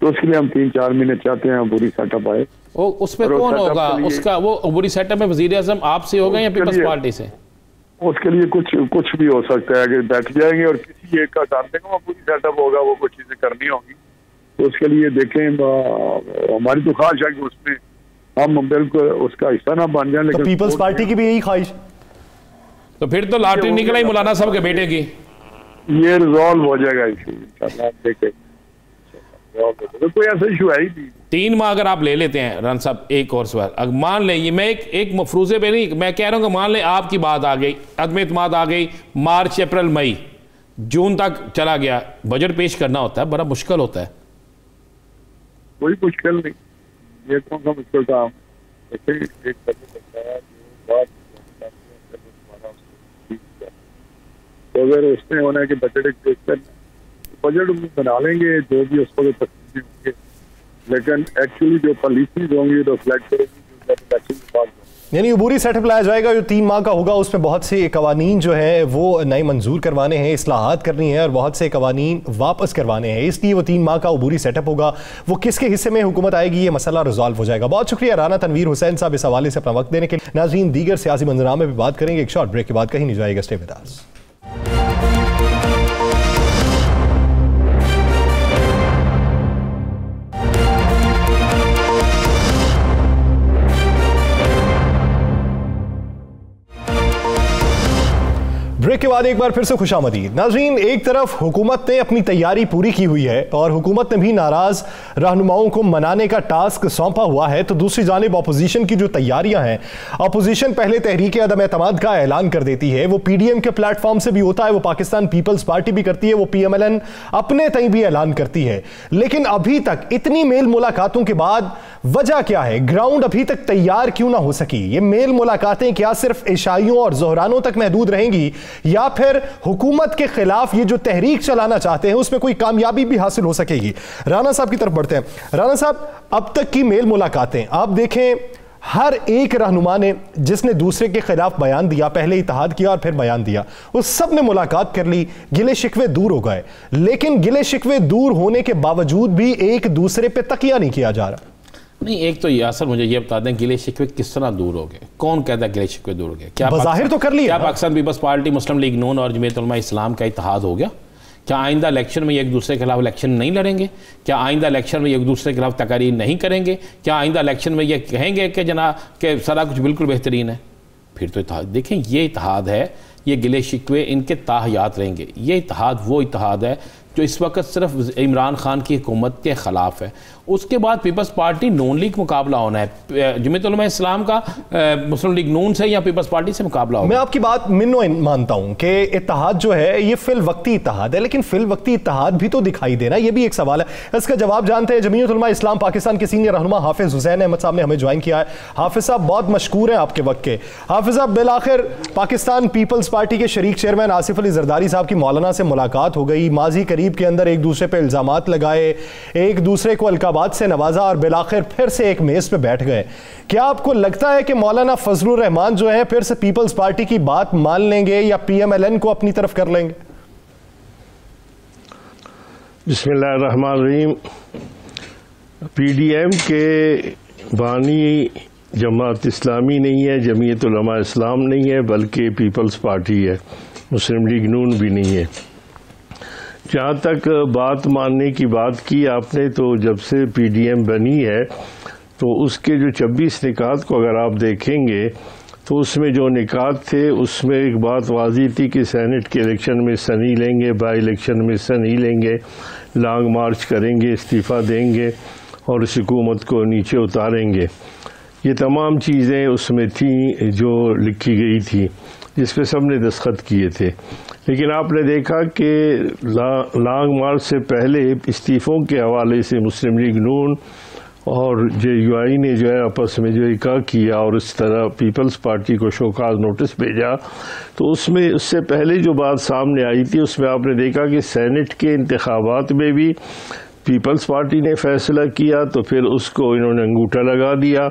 Speaker 3: तो उसके लिए हम 3-4 महीने चाहते हैं पूरी सेटअप आए।
Speaker 2: उसमें कौन होगा उसका? वो पूरी सेटअप में वजीर आजम आपसे होगा या पीपल्स पार्टी से?
Speaker 3: उसके लिए कुछ भी हो सकता है, अगर बैठ जाएंगे और किसी एक का कर देंगे, वो पूरी सेटअप होगा, वो कुछ चीजें करनी होंगी। तो उसके लिए देखें, हमारी तो ख्वाहिश है कि उसमें हम बिल्कुल उसका हिस्सा ना बन जाए। लेकिन
Speaker 1: पीपल्स पार्टी की भी यही ख्वाहिश।
Speaker 2: तो फिर तो लॉटरी निकला ही मौलाना साहब के बेटे की।
Speaker 3: ये रिजॉल्व हो जाएगा इशू, इंशाल्लाह देखें, तो कोई ऐसा इशू है ही नहीं।
Speaker 2: 3 माह अगर आप ले लेते हैं राना साहब, एक और सवाल, अगर मान लें, ये मैं एक मफरूजे पे नहीं, मैं कह रहा हूँ कि मान लें आपकी बात आ गई, अदम एतमाद आ गई, मार्च, अप्रैल, मई, जून तक चला गया, बजट पेश करना होता है, बड़ा मुश्किल होता है।
Speaker 3: कोई मुश्किल नहीं, ये कौन सा मुश्किल काम? एक बजट होता है जो बात, तो अगर उसमें होना है कि बजट बजट बना लेंगे, जो भी उसको तस्वीर होंगे, लेकिन एक्चुअली जो पॉलिसीज होंगी तो रिफ्लेक्ट करेगी।
Speaker 1: यानी अबूरी सेटअप लाया जाएगा जो 3 माह का होगा, उसमें बहुत से कवानीन जो है वो नए मंजूर करवाने हैं, इस्लाहात करनी है, और बहुत से कवानीन वापस करवाने हैं, इसलिए वो 3 माह का अबूरी सेटअप होगा। वो किसके हिस्से में हुकूमत आएगी, ये मसला रिजॉल्व हो जाएगा। बहुत शुक्रिया राना तनवीर हुसैन साहब इस हवाले से अपना वक्त देने के लिए। नाज़रीन, दीगर सियासी मंजरामे में भी बात करेंगे, एक शॉर्ट ब्रेक के बाद, कहीं नहीं जाएगा, स्टे विद अस। ब्रेक के बाद एक बार फिर से खुशामदीद। नाज़रीन, एक तरफ हुकूमत ने अपनी तैयारी पूरी की हुई है और हुकूमत ने भी नाराज रहनुमाओं को मनाने का टास्क सौंपा हुआ है, तो दूसरी जानिब अपोजिशन की जो तैयारियां हैं, अपोजिशन पहले तहरीक अदम एतमाद का ऐलान कर देती है, वो पीडीएम के प्लेटफॉर्म से भी होता है, वो पाकिस्तान पीपल्स पार्टी भी करती है, वो पीएमएलएन अपने तई भी ऐलान करती है। लेकिन अभी तक इतनी मेल मुलाकातों के बाद वजह क्या है? ग्राउंड अभी तक तैयार क्यों ना हो सकी? ये मेल मुलाकातें क्या सिर्फ इशाइयों और जोहरानों तक महदूद रहेंगी, या फिर हुकूमत के खिलाफ ये जो तहरीक चलाना चाहते हैं उसमें कोई कामयाबी भी हासिल हो सकेगी? राना साहब की तरफ बढ़ते हैं। राना साहब, अब तक की मेल मुलाकातें आप देखें, हर एक रहनुमा ने जिसने दूसरे के खिलाफ बयान दिया, पहले इत्तेहाद किया और फिर बयान दिया, उस सब ने मुलाकात कर ली, गिले शिकवे दूर हो गए। लेकिन गिले शिकवे दूर होने के बावजूद भी एक दूसरे पे तकिया नहीं किया जा रहा।
Speaker 2: नहीं, एक तो यासर मुझे ये बता दें, गिले शिकवे किस तरह दूर हो गए? कौन कहता है गिले शिकवे दूर हो गए? क्या
Speaker 1: बज़ाहिर तो कर लिया?
Speaker 2: क्या पाकिस्तान पीपल्स पार्टी, मुस्लिम लीग नून और जमीयत उलमा इस्लाम का इत्तेहाद हो गया? क्या आइंदा इलेक्शन में एक दूसरे के खिलाफ इलेक्शन नहीं लड़ेंगे? क्या आइंदा इलेक्शन में एक दूसरे के खिलाफ तकारीर नहीं करेंगे? क्या आइंदा इलेक्शन में ये कहेंगे कि जनाब कि सारा कुछ बिल्कुल बेहतरीन है? फिर तो इत्तेहाद, देखें, ये इत्तेहाद है, ये गिले शिकवे इनके ताहयात रहेंगे। ये इत्तेहाद वो इत्तेहाद है जो इस वक्त सिर्फ इमरान खान की हुकूमत के ख़िलाफ़ है। उसके बाद पीपल्स पार्टी नून लीग मुकाबला होना है, जमीयत उलमा इस्लाम का मुस्लिम लीग नून से या पीपल्स पार्टी से मुकाबला होगा।
Speaker 1: मैं आपकी बात मिन्नो मानता हूं कि इत्तेहाद जो है ये फिल वक्ती इत्तेहाद है, लेकिन फिल वक्ती इत्तेहाद भी तो दिखाई देना, ये भी एक सवाल है। इसका जवाब जानते हैं। जमीयत उलमा इस्लाम पाकिस्तान के सीनियर रहनुमा हाफिज हुसैन अहमद साहब ने हमें ज्वाइन किया है। हाफिज साहब बहुत मशकूर हैं आपके वक्त के। हाफिज साहब, बिलाखिर पाकिस्तान पीपल्स पार्टी के शरीक चेयरमैन आसिफ अली जरदारी साहब की मौलाना से मुलाकात हो गई, माजी करीब के अंदर एक दूसरे पे इल्जामात लगाए, एक दूसरे को अलकाबात से नवाजा और बिलाखिर फिर से एक मेज पे बैठ गए। क्या आपको लगता है कि मौलाना फजलुर रहमान जो है फिर से पीपल्स पार्टी की बात मान लेंगे या पीएमएलएन को अपनी तरफ कर लेंगे?
Speaker 4: बिस्मिल्लाहिर्रहमानिर्रहीम। पीडीएम के बानी जमात इस्लामी नहीं है, जमीयत उलमा इस्लाम नहीं है, बल्कि पीपल्स पार्टी है, मुस्लिम लीग नून भी नहीं है। जहाँ तक बात मानने की बात की आपने, तो जब से पीडीएम बनी है तो उसके जो 26 निकात को अगर आप देखेंगे तो उसमें जो निकात थे उसमें एक बात वाज़ी थी कि सेनेट के इलेक्शन में सनी लेंगे, बाई इलेक्शन में सनी लेंगे, लॉन्ग मार्च करेंगे, इस्तीफ़ा देंगे और इस हुकूमत को नीचे उतारेंगे। ये तमाम चीज़ें उसमें थी जो लिखी गई थी, जिस पे सब ने दस्तखत किए थे। लेकिन आपने देखा कि लॉन्ग मार्च से पहले इस्तीफ़ों के हवाले से मुस्लिम लीग नून और JUI ने जो है आपस में जो इका किया और इस तरह पीपल्स पार्टी को शोकाज नोटिस भेजा, तो उसमें उससे पहले जो बात सामने आई थी उसमें आपने देखा कि सेनेट के इंतखाबात में भी पीपल्स पार्टी ने फैसला किया, तो फिर उसको इन्होंने अंगूठा लगा दिया।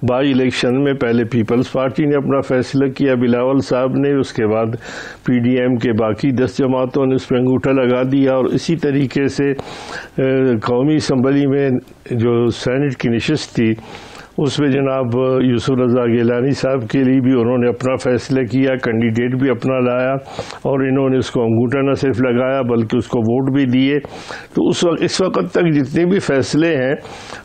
Speaker 4: बाई इलेक्शन में पहले पीपल्स पार्टी ने अपना फैसला किया, बिलावल साहब ने, उसके बाद PDM के बाकी 10 जमातों ने उस पर अंगूठा लगा दिया। और इसी तरीके से कौमी असम्बली में जो सेनेट की नशिस्त थी उसमें जनाब यूसुफ रज़ा गिलानी साहब के लिए भी उन्होंने अपना फैसला किया, कैंडिडेट भी अपना लाया और इन्होंने उसको अंगूठा न सिर्फ लगाया बल्कि उसको वोट भी दिए। तो इस वक्त तक जितने भी फैसले हैं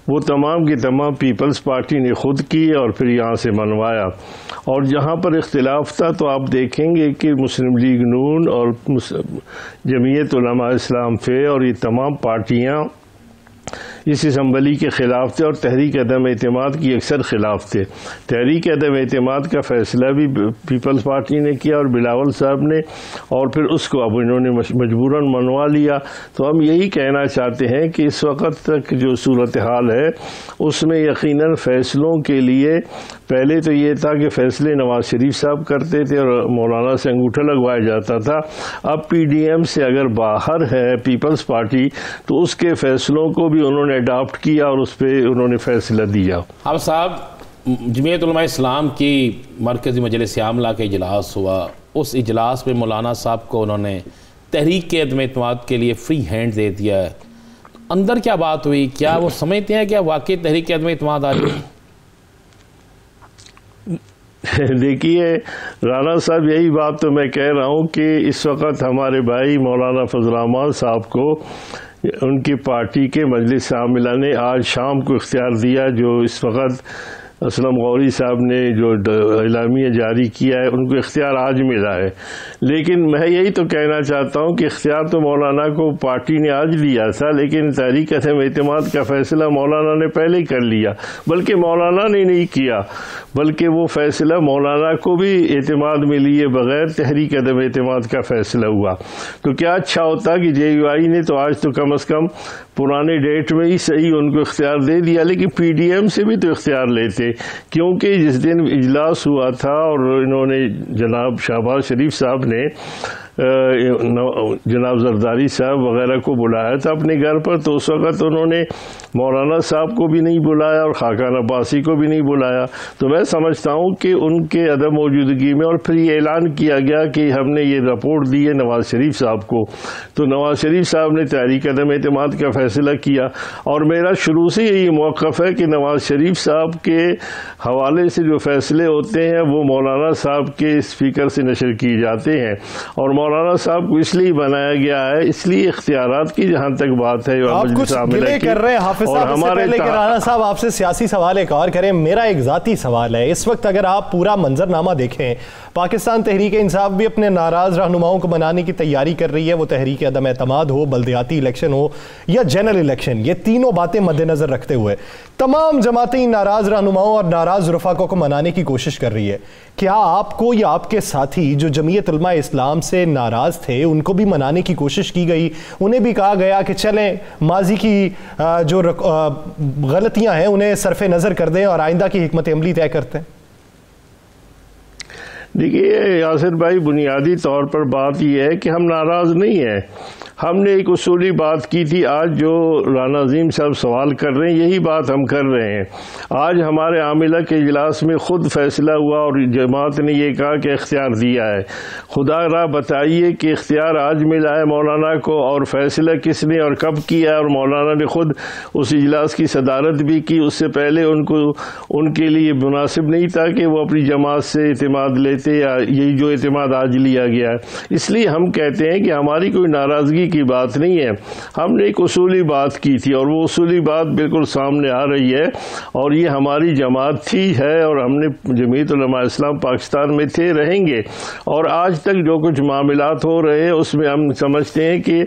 Speaker 4: वो तमाम के तमाम पीपल्स पार्टी ने खुद किए और फिर यहाँ से मनवाया। और जहाँ पर इख्तिलाफ था तो आप देखेंगे कि मुस्लिम लीग नून और जमीयत उलमा इस्लाम फे और ये तमाम पार्टियाँ इस असम्बली के ख़िलाफ़ थे और तहरीक अदम एतमाद की अक्सर ख़िलाफ़ थे। तहरीक अदम एतमाद का फ़ैसला भी पीपल्स पार्टी ने किया और बिलावल साहब ने, और फिर उसको अब इन्होंने मजबूरन मनवा लिया। तो हम यही कहना चाहते हैं कि इस वक्त तक जो सूरत हाल है उसमें यकीनन फ़ैसलों के लिए पहले तो ये था कि फ़ैसले नवाज़ शरीफ साहब करते थे और मौलाना से अंगूठा लगवाया जाता था। अब PDM से अगर बाहर है पीपल्स पार्टी तो उसके फ़ैसलों को भी उन्होंने अडॉप्ट किया और उस पर उन्होंने फैसला दिया।
Speaker 2: अब साहब, जमीयत उलमा इस्लाम की मरकज़ी मजलिस आमला का इजलास हुआ, उस इजलास में मौलाना साहब को उन्होंने तहरीक के अदम एतमाद के लिए फ्री हैंड दे दिया है। अंदर क्या बात हुई? क्या वो समझते हैं कि वाकई तहरीक के अदम एतमाद आ गई?
Speaker 4: देखिए राना साहब, यही बात तो मैं कह रहा हूँ कि इस वक्त हमारे भाई मौलाना फजल रहमान साहब को उनकी पार्टी के मजलिस आमिला ने आज शाम को इख्तियार दिया। जो इस वक्त असलम गौरी साहब ने जो इलामिया जारी किया है उनको इख्तियार आज मिला है, लेकिन मैं यही तो कहना चाहता हूँ कि इख्तियार तो मौलाना को पार्टी ने आज दिया था, लेकिन तहरीक अदम एतमाद का फैसला मौलाना ने पहले ही कर लिया। बल्कि मौलाना ने नहीं किया, बल्कि वो फैसला मौलाना को भी एतमाद में लिए बगैर तहरीक अदम एतमाद का फैसला हुआ। तो क्या अच्छा होता कि JUI ने तो आज तो कम से कम पुराने डेट में ही सही उनको इख्तियार दे दिया, लेकिन PDM से भी तो इख्तियार लेते, क्योंकि जिस दिन इजलास हुआ था और इन्होंने जनाब शहबाज शरीफ साहब ने जनाब जरदारी साहब वगैरह को बुलाया था अपने घर पर, तो उस वक्त उन्होंने मौलाना साहब को भी नहीं बुलाया और खाकान अब्बासी को भी नहीं बुलाया। तो मैं समझता हूँ कि उनके अदम मौजूदगी में और फिर ये ऐलान किया गया कि हमने ये रिपोर्ट दी है नवाज़ शरीफ साहब को, तो नवाज़ शरीफ साहब ने तहरीक अदम एतमाद का फैसला किया। और मेरा शुरू से यही मौक़िफ़ है कि नवाज़ शरीफ साहब के हवाले से जो फैसले होते हैं वो मौलाना साहब के स्पीकर से नशर किए जाते हैं, और मौलाना साहब को इसलिए बनाया गया है, इसलिए इख्तियारात की जहाँ तक बात है
Speaker 1: आप कुछ गिले कर रहे हैं हाफिज साहब, इससे पहले कि राना साहब आपसे सियासी सवाल एक और करें, मेरा एक ज़ाती सवाल है। इस वक्त अगर आप पूरा मंजरनामा देखें, पाकिस्तान तहरीक इंसाफ भी अपने नाराज रहनुमाओं को मनाने की तैयारी कर रही है, वो तहरीक अदम एतमाद हो, बल्दियाती इलेक्शन हो या जनरल इलेक्शन, ये तीनों बातें मद्देनजर रखते हुए तमाम जमातें नाराज रहनुमाओं और नाराज रफाकों को मनाने की कोशिश कर रही है। क्या आपको या आपके साथी जो जमीयत उलमा इस्लाम से नाराज थे उनको भी मनाने की कोशिश की गई? उन्हें भी कहा गया कि चलें माजी की जो गलतियां हैं उन्हें सरफे नजर कर दें और आइंदा की हिकमत अमली तय करते हैं?
Speaker 4: देखिए यासिर भाई, बुनियादी तौर पर बात यह है कि हम नाराज नहीं हैं। हमने एक उसूली बात की थी, आज जो राना अजीम साहब सवाल कर रहे हैं यही बात हम कर रहे हैं। आज हमारे आमिला के इजलास में खुद फैसला हुआ और जमात ने यह कहा कि इख्तियार दिया है। खुदा रा बताइए कि इख्तियार आज मिला है मौलाना को, और फैसला किसने और कब किया है, और मौलाना ने खुद उस इजलास की सदारत भी की। उससे पहले उनके लिए मुनासिब नहीं था कि वो अपनी जमात से एतमाद लेते, या यही जो एतमाद आज लिया गया है। इसलिए हम कहते हैं कि हमारी कोई नाराज़गी की बात नहीं है, हमने एक उसूली बात की थी और वो उसूली बात बिल्कुल सामने आ रही है, और ये हमारी जमात थी है, और हमने जमीयत उलमा इस्लाम पाकिस्तान में थे, रहेंगे। और आज तक जो कुछ मामलात हो रहे हैं उसमें हम समझते हैं कि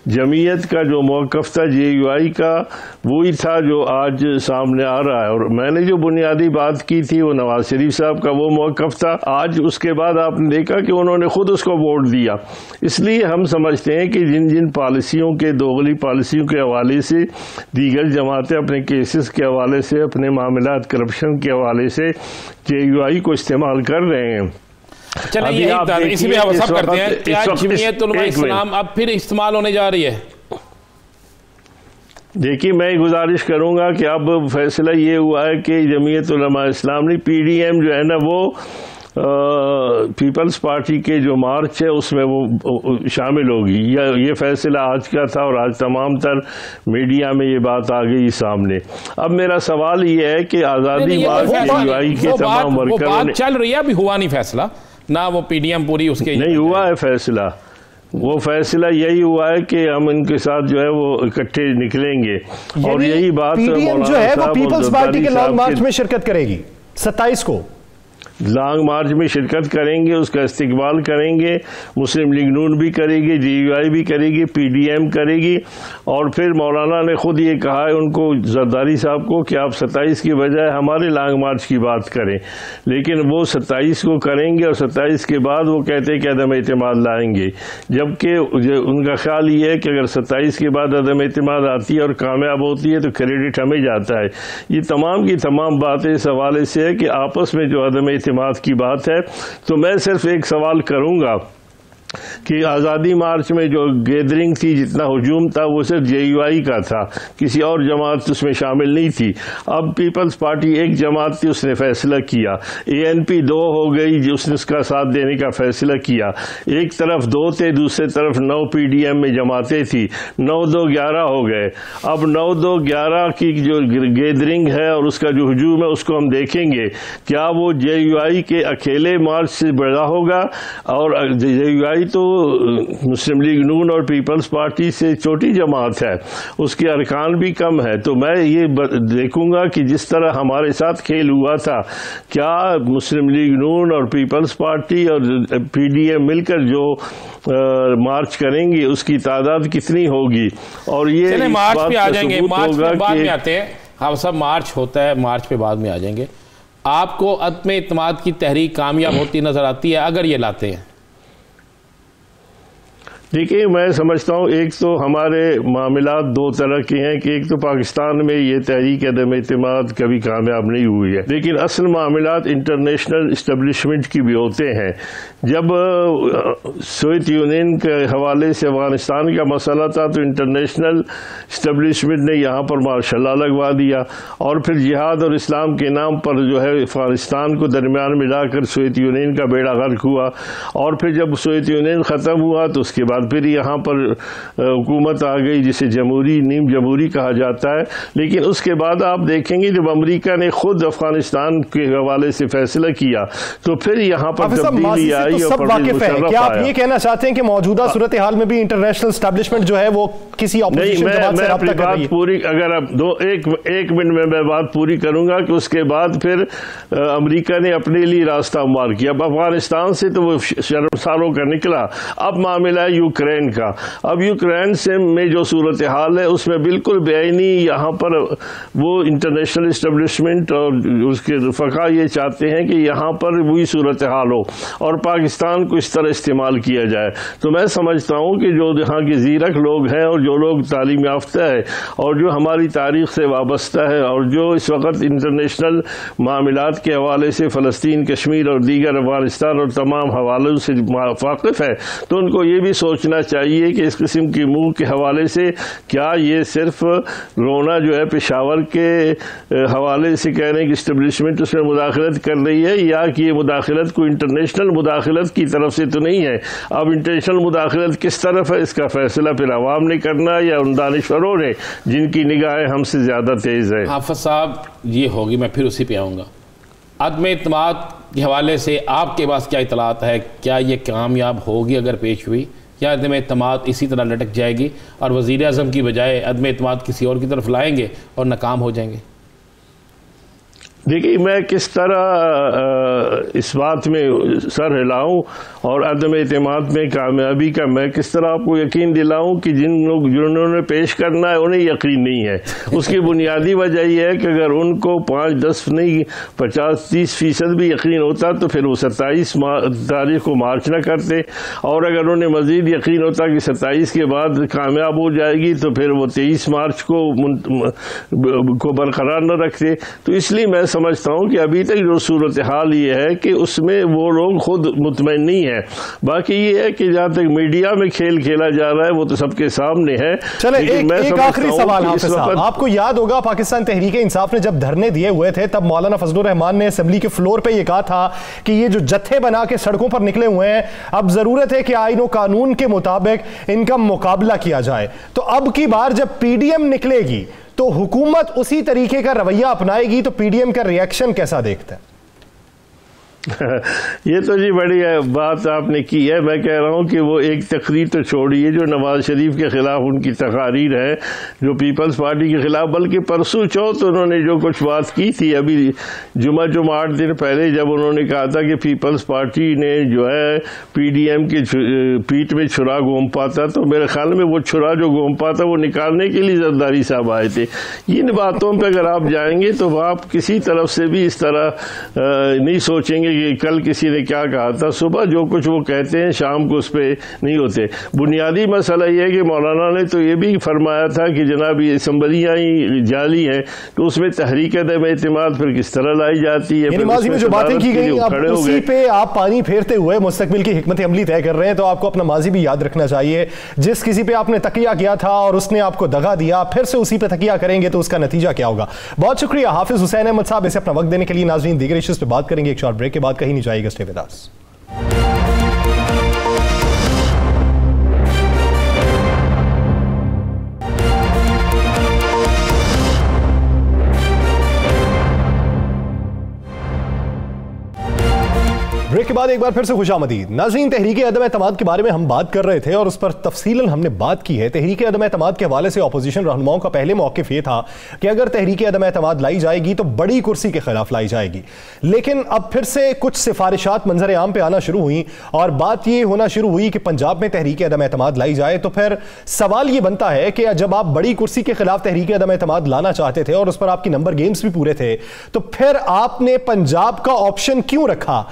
Speaker 4: जमीयत का जो मौक़िफ़ था JUI का वही था जो आज सामने आ रहा है। और मैंने जो बुनियादी बात की थी वो नवाज़ शरीफ साहब का वो मौक़िफ़ था, आज उसके बाद आपने देखा कि उन्होंने खुद उसको वोट दिया। इसलिए हम समझते हैं कि जिन जिन पॉलिसियों के, दोगली पॉलिसियों के हवाले से दीगर जमातें अपने केसेस के हवाले से, अपने मामलात करप्शन के हवाले से JUI को इस्तेमाल कर रहे हैं।
Speaker 2: चलिए इसी पे हम सब करते हैं, क्या जमीयत उलमा इस्लाम अब फिर इस्तेमाल होने जा रही है?
Speaker 4: देखिए, मैं गुजारिश करूंगा कि अब फैसला ये हुआ है कि जमीयत उलमा इस्लाम ने PDM जो है ना वो पीपल्स पार्टी के जो मार्च है उसमें वो शामिल होगी। ये फैसला आज का था और आज तमाम तर मीडिया में ये बात आ गई सामने। अब मेरा सवाल ये है कि आज़ादी मार्च JUI के तमाम वर्करों ने,
Speaker 2: चल रही है, अभी हुआ नहीं फैसला ना, वो PDM पूरी उसके
Speaker 4: नहीं हुआ है फैसला। वो फैसला यही हुआ है कि हम इनके साथ जो है वो इकट्ठे निकलेंगे और यही बात
Speaker 1: PDM जो है वो पीपल्स पार्टी के लॉन्ग मार्च में शिरकत करेगी 27 को।
Speaker 4: लॉन्ग मार्च में शिरकत करेंगे, उसका इस्तिकबाल करेंगे। मुस्लिम लीग नून भी करेगी, JUI भी करेगी, PDM करेगी। और फिर मौलाना ने खुद ये कहा है उनको, जरदारी साहब को, कि आप 27 की बजाय हमारे लॉन्ग मार्च की बात करें। लेकिन वो 27 को करेंगे और 27 के बाद वो कहते हैं कि अदम एतमाद लाएंगे, जबकि उनका ख्याल ये है कि अगर 27 के बाद अदम एतमाद आती है और कामयाब होती है तो क्रेडिट हमें जाता है। ये तमाम की तमाम बातें इस हवाले से है कि आपस में जो अदम एतमाद की बात है। तो मैं सिर्फ एक सवाल करूंगा कि आज़ादी मार्च में जो गैदरिंग थी, जितना हुजूम था, वो सिर्फ JUI का था, किसी और जमात उसमें शामिल नहीं थी। अब पीपल्स पार्टी एक जमात थी, उसने फैसला किया। ANP 2 हो गई, उसने उसका साथ देने का फैसला किया। एक तरफ 2 थे, दूसरे तरफ 9 PDM में जमातें थी, 9-2-11 हो गए। अब 9-2-11 की जो गैदरिंग है और उसका जो हुजूम है उसको हम देखेंगे, क्या वो JUI के अकेले मार्च से बड़ा होगा? और JUI तो मुस्लिम लीग नून और पीपल्स पार्टी से छोटी जमात है, उसके अरकान भी कम है। तो मैं ये देखूंगा कि जिस तरह हमारे साथ खेल हुआ था, क्या मुस्लिम लीग नून और पीपल्स पार्टी और PDM मिलकर जो मार्च करेंगे उसकी तादाद कितनी होगी। और ये
Speaker 2: मार्च पे आ जाएंगे, मार्च पे बाद में आते हैं, हम सब मार्च होता है, मार्च पे बाद में आ जाएंगे। आपको अदम इत्मीनान की तहरीक कामयाब होती नजर आती है अगर ये लाते हैं?
Speaker 4: देखिए, मैं समझता हूँ एक तो हमारे मामलात 2 तरह के हैं कि एक तो पाकिस्तान में ये तहरीक अदम एतमाद कभी कामयाब नहीं हुई है, लेकिन असल मामलात इंटरनेशनल इस्टेब्लिशमेंट की भी होते हैं। जब सोवियत यूनियन के हवाले से अफगानिस्तान का मसला था तो इंटरनेशनल इस्टेब्लिशमेंट ने यहाँ पर मार्शल लॉ लगवा दिया और फिर जिहाद और इस्लाम के नाम पर जो है अफगानिस्तान को दरमियान मिलाकर सोवियत यूनियन का बेड़ा गर्क हुआ। और फिर जब सोवियत यूनियन ख़त्म हुआ तो उसके बाद फिर यहाँ पर हुकूमत आ गई जिसे जमहूरी, नीम जमहूरी कहा जाता है। लेकिन उसके बाद आप देखेंगे जब अमेरिका ने खुद अफगानिस्तान के हवाले से फैसला किया तो फिर यहाँ पर तब्दीली आई।
Speaker 1: तो सब वाकिफ है। क्या आप ये कहना चाहते हैं कि मौजूदा सूरत हाल में भी इंटरनेशनल एस्टैब्लिशमेंट जो है वो किसी ऑपोजिशन जमात से रब्ता कर रही है?
Speaker 4: पूरी अगर आप एक मिनट में मैं बात पूरी करूंगा कि उसके बाद फिर अमेरिका ने अपने लिए रास्ता मार किया। अब अफगानिस्तान से तो वो शर्मसार होकर निकला। अब मामला है यूक्रेन का। अब यूक्रेन से में जो सूरत हाल है उसमें बिल्कुल बेआईनी यहाँ पर वो इंटरनेशनल इस्टेब्लिशमेंट और उसके रफ़का ये चाहते हैं कि यहाँ पर वही सूरत हाल हो और पाकिस्तान को इस तरह इस्तेमाल किया जाए। तो मैं समझता हूँ कि जो यहाँ के ज़ीरक लोग हैं और जो लोग तालीम याफ्ता है और जो हमारी तारीख से वाबस्ता है और जो इस वक्त इंटरनेशनल मामलात के हवाले से फ़लस्तीन, कश्मीर और दीगर अफगानिस्तान और तमाम हवालों से वाकिफ़ है, तो उनको ये भी सोचना चाहिए कि इस किस्म की मुँह के हवाले से क्या ये सिर्फ रोना जो है पेशावर के हवाले से कह रहे हैं कि इस्टेब्लिशमेंट उसमें मुदाखलत कर रही है, या कि ये मुदाखलत को इंटरनेशनल मुदाखलत की तरफ से तो नहीं है। अब इंटरनेशनल मुदाखलत किस तरफ है इसका फैसला फिर आवाम ने करना है या उन दानिश्वरों ने जिनकी निगाहें हमसे ज़्यादा तेज़ है।
Speaker 2: हाफिज साहब ये होगी, मैं फिर उसी पे आऊँगा। अदम इत्मीनान के हवाले से आपके पास क्या इतलात है? क्या ये कामयाब होगी अगर पेश हुई, या अदम इत्मीनान इसी तरह लटक जाएगी और वज़ीर आज़म की बजाय अदम इत्मीनान किसी और की तरफ लाएंगे और नाकाम हो जाएंगे?
Speaker 4: देखिए, मैं किस तरह इस बात में सर हिलाऊं और अदम एतमाद में कामयाबी का मैं किस तरह आपको यकीन दिलाऊं कि जिन्होंने पेश करना है उन्हें यकीन नहीं है। उसकी बुनियादी वजह यह है कि अगर उनको 5-10 नहीं 50-30% भी यकीन होता तो फिर वो 27 तारीख को मार्च न करते, और अगर उन्हें मज़ीद यकीन होता कि 27 के बाद कामयाब हो जाएगी तो फिर वो 23 मार्च को बरकरार न रखते। तो इसलिए मैं समझता हूं कि अभी तक जो सूरत हाल ये है कि उसमें वो लोग खुद मुतमईन नहीं है। बाकी ये है कि जहां तक मीडिया में खेल खेला जा रहा है वो तो सबके सामने है।
Speaker 1: चले एक आखिरी सवाल हाफिज साहब, आपको याद होगा पाकिस्तान तहरीक इंसाफ ने जब धरने दिए हुए थे तब मौलाना फजलुर रहमान ने असेंबली के फ्लोर पे ये कहा था कि ये जो जत्थे बना के सड़कों पर निकले हुए हैं, अब जरूरत है कि आईन और कानून के मुताबिक इनका मुकाबला किया जाए। तो अब की बार जब पीडीएम निकलेगी तो हुकूमत उसी तरीके का रवैया अपनाएगी, तो पीडीएम का रिएक्शन कैसा देखता है?
Speaker 4: ये तो जी बड़ी बात आपने की है। मैं कह रहा हूँ कि वो एक तकरीर तो छोड़िए जो नवाज शरीफ के खिलाफ उनकी तकारीर है, जो पीपल्स पार्टी के खिलाफ, बल्कि परसों चौथ उन्होंने जो कुछ बात की थी अभी जुमा 8 दिन पहले, जब उन्होंने कहा था कि पीपल्स पार्टी ने जो है पीडीएम की पीठ में छुरा घोंपा था, तो मेरे ख्याल में वो छुरा जो घोंपा था वो निकालने के लिए जरदारी साहब आए थे। इन बातों पर अगर आप जाएंगे तो आप किसी तरफ से भी इस तरह नहीं सोचेंगे कि कल किसी ने क्या कहा था। सुबह जो कुछ वो कहते हैं शाम को उस पर नहीं होते। बुनियादी मसला यह है कि मौलाना ने तो ये भी फरमाया था कि जनाब ये असम्बलियाँ ही जाली हैं, तो उसमें तहरीक अदम एतमाद फिर किस तरह लाई जाती है।
Speaker 1: माज़ी में जो बातें की गई अब उसी पे आप पानी फेरते हुए मुस्तकबिल की हिकमत अमली तय कर रहे हैं, तो आपको अपना माजी भी याद रखना चाहिए। जिस किसी पे आपने तकिया किया था और उसने आपको दगा दिया, फिर से उसी पे तकिया करेंगे तो उसका नतीजा क्या होगा। बहुत शुक्रिया हाफिज हुसैन अहमद साहब इसे अपना वक्त देने के लिए। नाज़रीन, दीगर इश्यूज़ पे बात करेंगे एक शॉर्ट ब्रेक के बाद, कहीं नहीं जाएगा, स्टे विद अस। ब्रेक के बाद एक बार फिर से खुशामदीद। नाज़रीन, तहरीक अदम एतमाद के बारे में हम बात कर रहे थे और उस पर तफसीलन हमने बात की है। तहरीक अदम एतमाद के हवाले से अपोजिशन रहनुमाओं का पहले मौक़िफ़ ये था कि अगर तहरीक अदम एतमाद लाई जाएगी तो बड़ी कुर्सी के खिलाफ लाई जाएगी, लेकिन अब फिर से कुछ सिफारिशात मंजर आम पे आना शुरू हुई और बात ये होना शुरू हुई कि पंजाब में तहरीक अदम एतमाद लाई जाए। तो फिर सवाल ये बनता है कि जब आप बड़ी कुर्सी के खिलाफ तहरीक अदम एतमाद लाना चाहते थे और उस पर आपकी नंबर गेम्स भी पूरे थे, तो फिर आपने पंजाब का ऑप्शन क्यों रखा?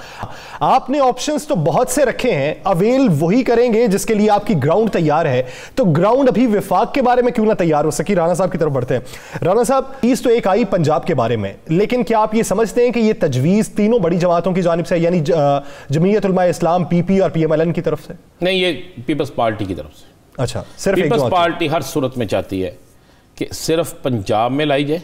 Speaker 1: आपने ऑप्शंस तो बहुत से रखे हैं, अवेल वही करेंगे जिसके लिए आपकी ग्राउंड तैयार है। तो ग्राउंड अभी विफाक के बारे में क्यों ना तैयार हो सकी? राना साहब की तरफ बढ़ते हैं। राना साहब, चीज तो एक आई पंजाब के बारे में, लेकिन क्या आप ये समझते हैं कि ये तजवीज तीनों बड़ी जमातों की जानिब से, यानी जमीयत उलमा इस्लाम, पीपी और पीएमएलएन की तरफ से?
Speaker 2: नहीं, ये पीपल्स पार्टी की तरफ से।
Speaker 1: अच्छा, सिर्फ
Speaker 2: पीपल्स पार्टी हर सूरत में चाहती है कि सिर्फ पंजाब में लाई जाए,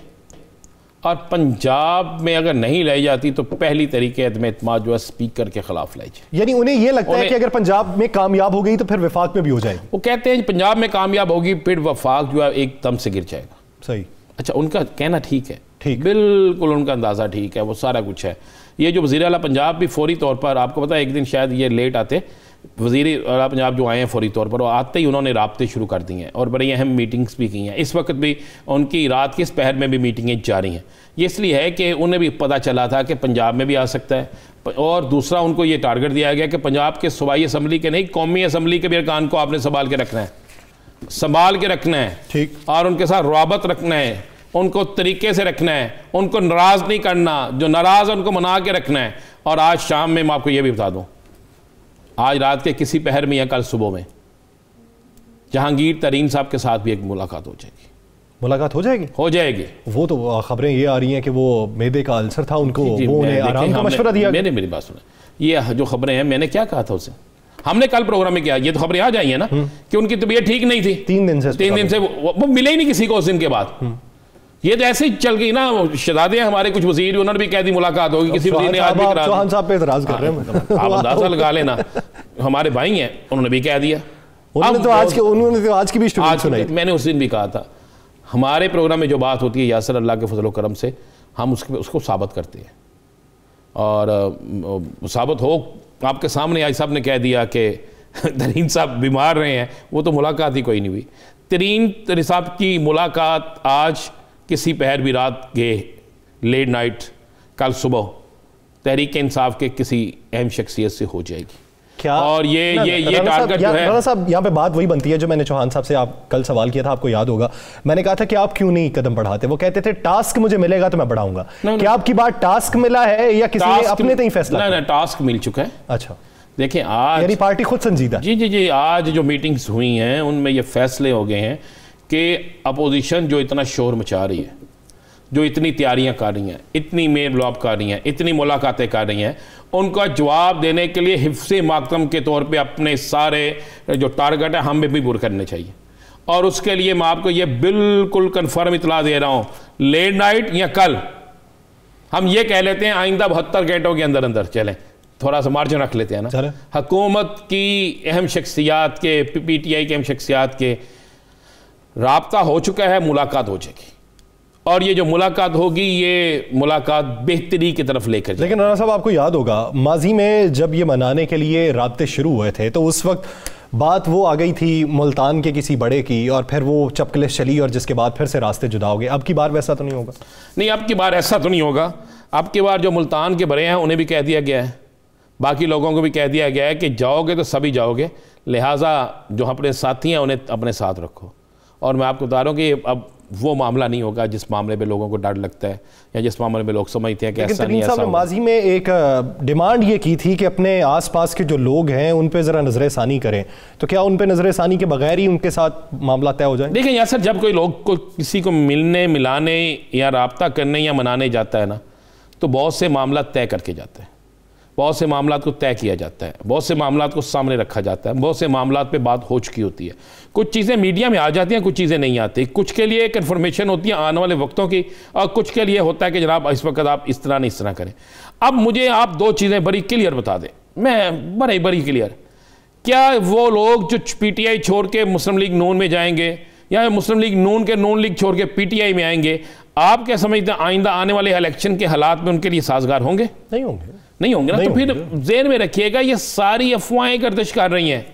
Speaker 2: और पंजाब में अगर नहीं लाई जाती तो पहली तरीके अदम एतमाद जो है स्पीकर के खिलाफ लाई जाए।
Speaker 1: यानी उन्हें यह लगता है कि अगर पंजाब में कामयाब हो गई तो फिर वफाक में भी हो जाएगी।
Speaker 2: वो कहते हैं पंजाब में कामयाब होगी फिर वफाक जो है एकदम से गिर जाएगा।
Speaker 1: सही।
Speaker 2: अच्छा, उनका कहना ठीक है,
Speaker 1: ठीक,
Speaker 2: बिल्कुल उनका अंदाज़ा ठीक है, वो सारा कुछ है। ये जो वज़ीर आला पंजाब भी फौरी तौर पर, आपको पता है एक दिन शायद ये लेट आते, वज़ीर आला पंजाब जो आए हैं फौरी तौर पर, वो आते ही उन्होंने राब्ते शुरू कर दिए हैं और बड़ी अहम मीटिंग्स भी की हैं। इस वक्त भी उनकी रात की इस पहर में भी मीटिंगें जारी हैं। ये इसलिए है कि उन्हें भी पता चला था कि पंजाब में भी आ सकता है, और दूसरा उनको ये टारगेट दिया गया कि पंजाब के सूबाई असम्बली के नहीं, कौमी असम्बली के भी अरकान को आपने संभाल के रखना है, संभाल के रखना है,
Speaker 1: ठीक,
Speaker 2: और उनके साथ रवाबत रखना है, उनको तरीके से रखना है, उनको नाराज़ नहीं करना, जो नाराज़ है उनको मना के रखना है। और आज शाम में मैं आपको ये भी बता दूँ, आज रात के किसी पहर में या कल सुबह में जहांगीर तरीन साहब के साथ भी एक मुलाकात हो जाएगी।
Speaker 1: मुलाकात हो जाएगी?
Speaker 2: हो जाएगी।
Speaker 1: वो तो खबरें ये आ रही हैं कि वो मेदे का अल्सर था उनको, वो उन्हें आराम का मशवरा दिया।
Speaker 2: मैंने मेरी बात सुना, ये जो खबरें हैं, मैंने क्या कहा था उसे, हमने कल प्रोग्राम में किया, ये तो खबरें आ जाई है ना कि उनकी तबीयत ठीक नहीं थी
Speaker 1: 3 दिन से
Speaker 2: वो मिले ही नहीं किसी को उस दिन के बाद। ये तो ऐसे ही चल गई ना, शहजादे हमारे कुछ वजीर, उन्होंने भी कह दी मुलाकात होगी, किसी वजीर ने आज भी करा,
Speaker 1: चौहान साहब पे इतराज कर रहे हैं,
Speaker 2: आप अंदाजा लगा लेना, हमारे भाई हैं, उन्होंने भी कह दिया।
Speaker 1: उन्होंने तो आज की भी स्टोरी सुनाई।
Speaker 2: मैंने उस दिन भी कहा था, हमारे प्रोग्राम में जो बात होती है यासर, अल्लाह के फजल करम से हम उसको साबित करते हैं, और साबित हो आपके सामने। आज साहब ने कह दिया कि तरीन साहब बीमार रहे हैं, वो तो मुलाकात ही कोई नहीं हुई। तरीन साहब की मुलाकात आज किसी पहर भी रात के लेट नाइट कल सुबह तहरीक इंसाफ के किसी अहम शख्सियत से हो जाएगी।
Speaker 1: क्या
Speaker 2: और ये टारगेट जो है,
Speaker 1: राणा साहब यहाँ पे बात वही बनती है जो मैंने चौहान साहब से आप कल सवाल किया था, आपको याद होगा। मैंने कहा था कि आप क्यों नहीं कदम बढ़ाते, वो कहते थे टास्क मुझे मिलेगा तो मैं बढ़ाऊंगा। क्या आपकी बात टास्क मिला है या किसी ने अपने तय फैसला?
Speaker 2: नहीं, टास्क मिल चुका है।
Speaker 1: अच्छा,
Speaker 2: देखिए आज
Speaker 1: यानी पार्टी खुद संजीदा।
Speaker 2: जी, आज जो मीटिंग्स हुई हैं उनमें ये फैसले हो गए हैं कि अपोजिशन जो इतना शोर मचा रही है, जो इतनी तैयारियां कर रही हैं, इतनी मेल मिलाप कर रही हैं, इतनी मुलाकातें कर रही हैं, उनका जवाब देने के लिए हिफ्ज़े मातम के तौर पे अपने सारे जो टारगेट है हमें भी पूरे करने चाहिए। और उसके लिए मैं आपको ये बिल्कुल कन्फर्म इतला दे रहा हूँ, लेट नाइट या कल हम ये कह लेते हैं आइंदा 72 घंटों के अंदर अंदर चलें, थोड़ा सा मार्जिन रख लेते हैं ना, हुकूमत की अहम शख्सियात के, PTI के अहम शख्सियात के राब्ता हो चुका है, मुलाकात हो जाएगी। और ये जो मुलाकात होगी ये मुलाकात बेहतरी की तरफ लेकर।
Speaker 1: लेकिन राणा साहब आपको याद होगा माजी में जब ये मनाने के लिए राब्ते शुरू हुए थे तो उस वक्त बात वो आ गई थी मुल्तान के किसी बड़े की, और फिर वो चपकलिश चली और जिसके बाद फिर से रास्ते जुदा हो गए। अब की बार वैसा तो नहीं होगा?
Speaker 2: नहीं, अब की बार ऐसा तो नहीं होगा। अब की बार जो मुल्तान के बड़े हैं उन्हें भी कह दिया गया है, बाकी लोगों को भी कह दिया गया है कि जाओगे तो सभी जाओगे, लिहाजा जो अपने साथी हैं उन्हें अपने साथ रखो। और मैं आपको बता रहा हूँ कि अब वो मामला नहीं होगा जिस मामले में लोगों को डर लगता है या जिस मामले में लोग समझते हैं कि ऐसा नहीं, ऐसा।
Speaker 1: माजी में एक डिमांड ये की थी कि अपने आसपास के जो लोग हैं उन पे ज़रा नज़र-ए-सानी करें, तो क्या उन पे नज़र-ए-सानी के बगैर ही उनके साथ मामला तय हो जाए?
Speaker 2: देखिए यार सर, जब कोई लोग को किसी को मिलने, मिलाने या राब्ता करने या मनाने जाता है ना, तो बहुत से मामला तय करके जाते हैं, बहुत से मामला को तय किया जाता है, बहुत से मामला को सामने रखा जाता है, बहुत से मामला पे बात हो चुकी होती है। कुछ चीज़ें मीडिया में आ जाती हैं, कुछ चीज़ें नहीं आती, कुछ के लिए एक इन्फॉर्मेशन होती है आने वाले वक्तों की, और कुछ के लिए होता है कि जनाब इस वक्त आप इस तरह नहीं इस तरह करें। अब मुझे आप दो चीज़ें बड़ी क्लियर बता दें, मैं बड़ी क्लियर, क्या वो लोग जो PTI छोड़ के मुस्लिम लीग नून में जाएंगे या मुस्लिम लीग नून के नून लीग छोड़ के PTI में आएंगे, आप क्या समझते हैं आइंदा आने वाले इलेक्शन के हालात में उनके लिए साजगार होंगे?
Speaker 1: नहीं होंगे,
Speaker 2: नहीं होंगे ना। तो फिर ज़हन में रखिएगा ये सारी अफवाहें गर्दिश कर रही हैं।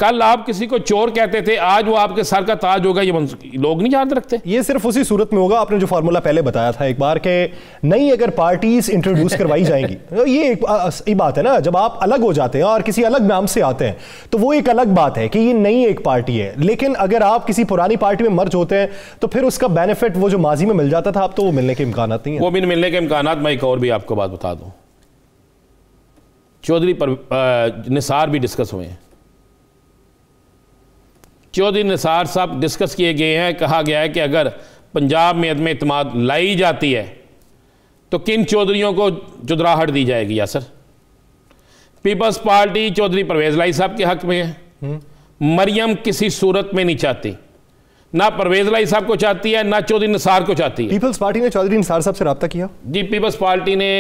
Speaker 2: कल आप किसी को चोर कहते थे, आज वो आपके सर का ताज होगा, ये लोग नहीं याद रखते।
Speaker 1: ये सिर्फ उसी सूरत में होगा, आपने जो फार्मूला पहले बताया था एक बार के, नहीं अगर पार्टीज इंट्रोड्यूस करवाई जाएंगी ये एक बात है ना, जब आप अलग हो जाते हैं और किसी अलग नाम से आते हैं तो वो एक अलग बात है कि ये नई एक पार्टी है। लेकिन अगर आप किसी पुरानी पार्टी में मर्ज होते हैं तो फिर उसका बेनिफिट वो जो माजी में मिल जाता था अब तो वो मिलने के इम्कान नहीं है।
Speaker 2: वो भी मिलने के इम्कान। मैं एक और भी आपको बात बता दूं, चौधरी पर निसार भी डिस्कस हुए हैं। चौधरी निसार साहब डिस्कस किए गए हैं। कहा गया है कि अगर पंजाब में अदम इत्मीनाद लाई जाती है तो किन चौधरियों को जुदराहट दी जाएगी? या sir, people's party Chaudhry Parvez Elahi साहब के हक में है। मरियम किसी सूरत में नहीं चाहती, ना परवेज लाई साहब को चाहती है, ना चौधरी निसार को चाहती है।
Speaker 1: पीपल्स पार्टी ने चौधरी निसार साहब से रब्ता किया? जी,
Speaker 2: पीपल्स पार्टी ने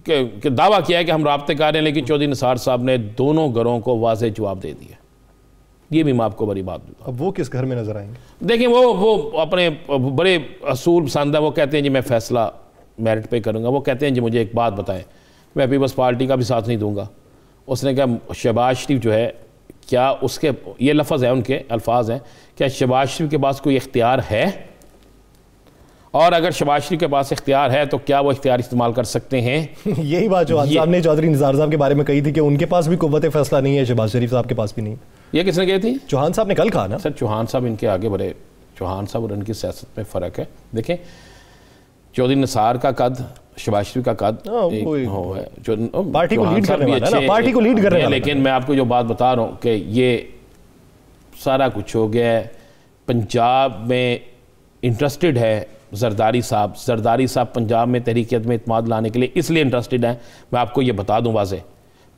Speaker 2: दावा किया है कि हम राब्ते कर रहे हैं, लेकिन चौधरी निसार साहब ने दोनों घरों को वाज़ेह जवाब दे दिया। ये भी मैं आपको बड़ी बात दूँ।
Speaker 1: अब वो किस घर में नजर आएंगे?
Speaker 2: देखिए वो अपने बड़े असूल पसंद है। वो कहते हैं जी मैं फैसला मेरिट पे करूँगा। वो कहते हैं जी मुझे एक बात बताएं, मैं पीपल्स पार्टी का भी साथ नहीं दूंगा। उसने कहा शहबाज शरीफ जो है, क्या उसके ये लफ्ज़ है, उनके अल्फाज हैं, क्या शहबाज शरीफ के पास कोई इख्तियार है? और अगर शहबाज शरीफ के पास इख्तियार है तो क्या वो इख्तियार इस्तेमाल कर सकते हैं?
Speaker 1: यही बात जो साहब ने चौधरी निसार साहब के बारे में कही थी कि उनके पास भी कुव्वत फैसला नहीं है, शहबाज शरीफ साहब के पास भी नहीं।
Speaker 2: ये किसने कही थी?
Speaker 1: चौहान साहब ने कल कहा ना।
Speaker 2: सर चौहान साहब इनके आगे बढ़े। चौहान साहब और उनकी सियासत में फ़र्क है। देखें, चौधरी निसार का कद, शहबाज शरीफ का कद है, जो
Speaker 1: पार्टी को लीड करने वाला है ना, पार्टी को लीड करने वाला।
Speaker 2: लेकिन मैं आपको जो बात बता रहा हूँ कि ये सारा कुछ हो गया है। पंजाब में इंटरेस्टेड है जरदारी साहब पंजाब में तहरीक अदम इत्मीनाद लाने के लिए इसलिए इंटरेस्टेड हैं। मैं आपको ये बता दूं वाज़े,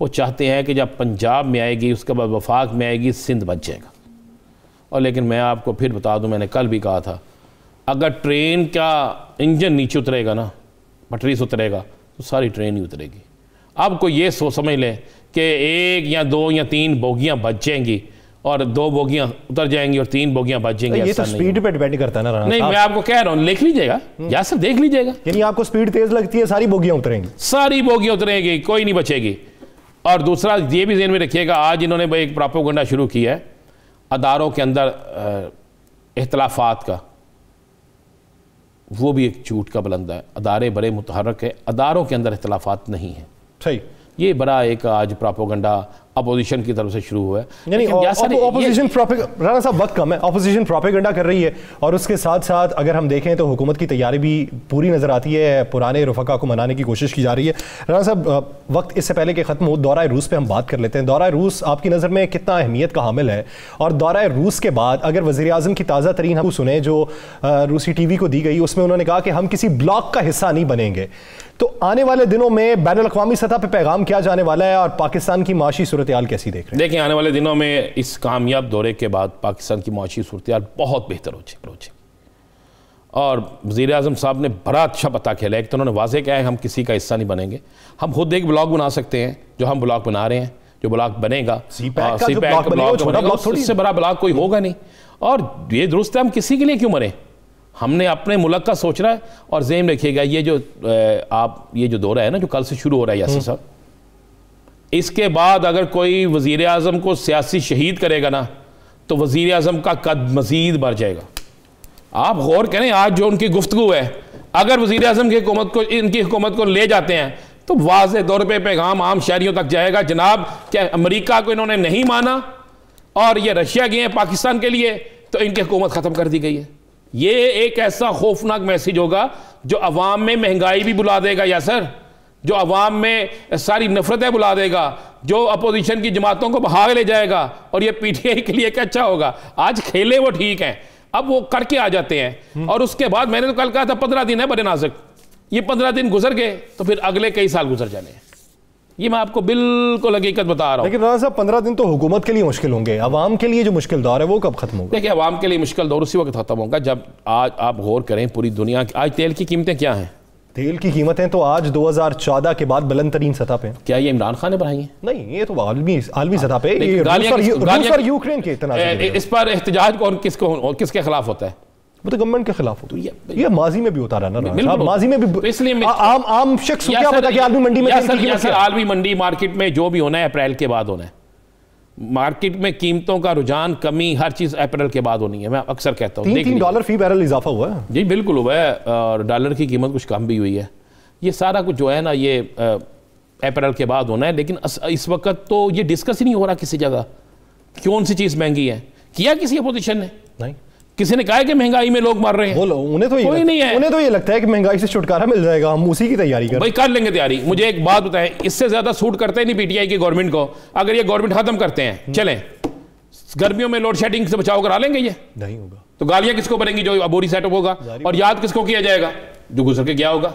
Speaker 2: वो चाहते हैं कि जब पंजाब में आएगी उसके बाद वफाक में आएगी, सिंध बच जाएगा। और लेकिन मैं आपको फिर बता दूं, मैंने कल भी कहा था, अगर ट्रेन का इंजन नीचे उतरेगा ना, पटरी से उतरेगा, तो सारी ट्रेन ही उतरेगी। अब कोई ये समझ लें कि 1 या 2 या 3 बोगियाँ बच जाएंगी और 2 बोगियां उतर जाएंगी और 3 बोगियां बच जाएंगी।
Speaker 1: ये तो स्पीड पे डिपेंड करता है ना।
Speaker 2: नहीं, मैं आपको कह रहा हूँ, लिख लीजिएगा या सर देख लीजिएगा।
Speaker 1: यानी आपको स्पीड तेज लगती है, सारी बोगियां उतरेंगी? सारी
Speaker 2: बोगियां उतरेंगी, कोई नहीं बचेगी। और दूसरा ये भी ज़हन में रखिएगा, आज इन्होंने एक प्रोपेगेंडा शुरू किया है अदारों के अंदर इख्तिलाफात का। वो भी एक झूठ का बुलंदा है। अदारे बड़े मुतहरक है, अदारों के अंदर इख्तलाफात नहीं है।
Speaker 1: सही,
Speaker 2: ये बड़ा एक आज प्रोपोगंडा अपोजिशन की तरफ से शुरू हुआ है।
Speaker 1: यानी ऑपोजिशन राणा साहब वक्त कम है, ऑपोजिशन प्रोपेगेंडा कर रही है और उसके साथ साथ अगर हम देखें तो हुकूमत की तैयारी भी पूरी नजर आती है, पुराने रुफका को मनाने की कोशिश की जा रही है। राणा साहब वक्त इससे पहले कि खत्म हो, दौरा रूस पे हम बात कर लेते हैं। दौरा रूस आपकी नज़र में कितना अहमियत का हामिल है, और दौरा रूस के बाद अगर वज़ीर आज़म की ताज़ा तरीन हम सुने जो रूसी टीवी को दी गई, उसमें उन्होंने कहा कि हम किसी ब्लॉक का हिस्सा नहीं बनेंगे। तो आने वाले दिनों में बैनुल अक़वामी सतह पर पैगाम क्या जाने वाला है और पाकिस्तान की माशी सूरत हाल कैसी देख रहे हैं?
Speaker 2: देखिए, आने वाले दिनों में इस कामयाब दौरे के बाद पाकिस्तान की माशी सूरत हाल बहुत बेहतर हो जाएगी और वज़ीर आज़म साहब ने बड़ा अच्छा पता खेला है। एक तो उन्होंने वाज़ेह किया है हम किसी का हिस्सा नहीं बनेंगे। हम खुद एक ब्लॉक बना सकते हैं, जो हम ब्लॉक बना रहे हैं, जो ब्लॉक बनेगा उससे बड़ा ब्लॉक कोई होगा नहीं। और ये दुरुस्त है, हम किसी के लिए क्यों मरें, हमने अपने मुल्क का सोचना है। और ज़हन रखिएगा ये जो दौरा है ना, जो कल से शुरू हो रहा है यासिर साहब, इसके बाद अगर कोई वज़ीर आज़म को सियासी शहीद करेगा ना, तो वज़ीर आज़म का कद मज़ीद बढ़ जाएगा। आप गौर करें, आज जो उनकी गुफ्तगू है, अगर वज़ीर आज़म की हुकूमत को, इनकी हुकूमत को ले जाते हैं तो वाज़ेह तौर पे पैगाम आम शहरियों तक जाएगा, जनाब क्या अमेरिका को इन्होंने नहीं माना और ये रशिया गए हैं पाकिस्तान के लिए, तो इनकी हुकूमत ख़त्म कर दी गई है। ये एक ऐसा खौफनाक मैसेज होगा जो अवाम में महंगाई भी बुला देगा यासर, जो अवाम में सारी नफरतें बुला देगा, जो अपोजिशन की जमातों को भाग ले जाएगा। और ये पीटीआई के लिए क्या अच्छा होगा, आज खेले वो ठीक हैं, अब वो करके आ जाते हैं। और उसके बाद मैंने तो कल कहा था 15 दिन है बड़े नाजुक, ये 15 दिन गुजर गए तो फिर अगले कई साल गुजर जाने हैं। ये मैं आपको बिल्कुल हकीकत बता रहा हूँ।
Speaker 1: लेकिन राणा साहब 15 दिन तो हुकूमत के लिए मुश्किल होंगे, अवाम के लिए जो मुश्किल दौर है वो कब खत्म होगा?
Speaker 2: देखिए, अवाम के लिए मुश्किल दौर उसी वक्त खत्म होगा जब आज आप गौर करें पूरी दुनिया की आज तेल की कीमतें क्या हैं।
Speaker 1: तेल की कीमतें तो आज 2014 के बाद बुलंद तरीन सतह पे।
Speaker 2: क्या ये इमरान खान ने बढ़ाई है?
Speaker 1: नहीं, ये तो आलमी सतह पे रूस और यूक्रेन के तनाज़ुर।
Speaker 2: इस पर एहतजाज कौन किसके खिलाफ होता है?
Speaker 1: वो तो गवर्नमेंट के खिलाफ होता है। ये माजी में भी होता रहा ना, माजी में भी।
Speaker 2: इसलिए
Speaker 1: आम शख्स क्या पता कि आलमी मंडी में
Speaker 2: आलमी मंडी मार्केट में जो भी होना है अप्रैल के बाद होना है। मार्केट में कीमतों का रुझान कमी हर चीज अप्रैल के बाद होनी है। मैं अक्सर कहता हूँ
Speaker 1: $3 फी बैरल इजाफा हुआ है।
Speaker 2: जी बिल्कुल हुआ है, और डॉलर की कीमत कुछ कम भी हुई है। ये सारा कुछ जो है ना, ये अप्रैल के बाद होना है। लेकिन इस वक्त तो ये डिस्कस ही नहीं हो रहा किसी जगह कौन सी चीज महंगी है। किया किसी अपोजिशन ने? नहीं। किसी ने कहा है कि महंगाई में लोग मर रहे हैं?
Speaker 1: बोलो, उन्हें तो ये लगता है कि महंगाई से छुटकारा मिल जाएगा, हम उसी की तैयारी कर।
Speaker 2: भाई कर लेंगे तैयारी। मुझे एक बात बताएं, इससे ज्यादा सूट करते ही नहीं पीटीआई की गवर्नमेंट को। अगर ये गवर्नमेंट खत्म करते हैं, चलें गर्मियों में लोड शेडिंग से बचाव करा लेंगे। ये नहीं होगा तो गालियां किसको बनेंगी? जो अबोरी सेटअप होगा। और याद किसको किया जाएगा? जो गुजर के गया होगा।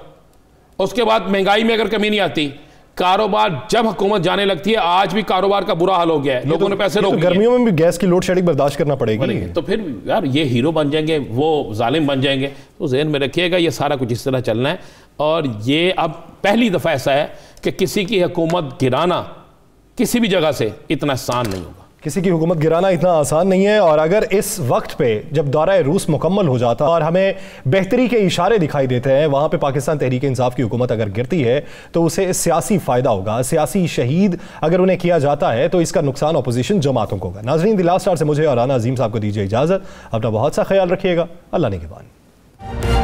Speaker 2: उसके बाद महंगाई में अगर कमी नहीं आती, कारोबार जब हुकूमत जाने लगती है, आज भी कारोबार का बुरा हाल हो गया है। लोगों ने पैसे रोक लिए।
Speaker 1: गर्मियों में भी गैस की लोड शेडिंग बर्दाश्त करना पड़ेगी।
Speaker 2: तो फिर यार ये हीरो बन जाएंगे, वो जालिम बन जाएंगे। तो ज़हन में रखिएगा, ये सारा कुछ इस तरह चलना है। और ये अब पहली दफ़ा ऐसा है कि किसी की हुकूमत गिराना किसी भी जगह से इतना आसान नहीं होगा।
Speaker 1: किसी की हुकूमत गिराना इतना आसान नहीं है। और अगर इस वक्त पे जब दौरा रूस मुकम्मल हो जाता और हमें बेहतरी के इशारे दिखाई देते हैं, वहाँ पे पाकिस्तान तहरीक इंसाफ की हुकूमत अगर गिरती है तो उसे सियासी फ़ायदा होगा। सियासी शहीद अगर उन्हें किया जाता है तो इसका नुकसान अपोजिशन जमातों को होगा। नाज़रीन, द लास्ट स्टार से मुझे और राना अजीम साहब को दीजिए इजाज़त। अपना बहुत सा ख्याल रखिएगा। अल्लाह निगहबान।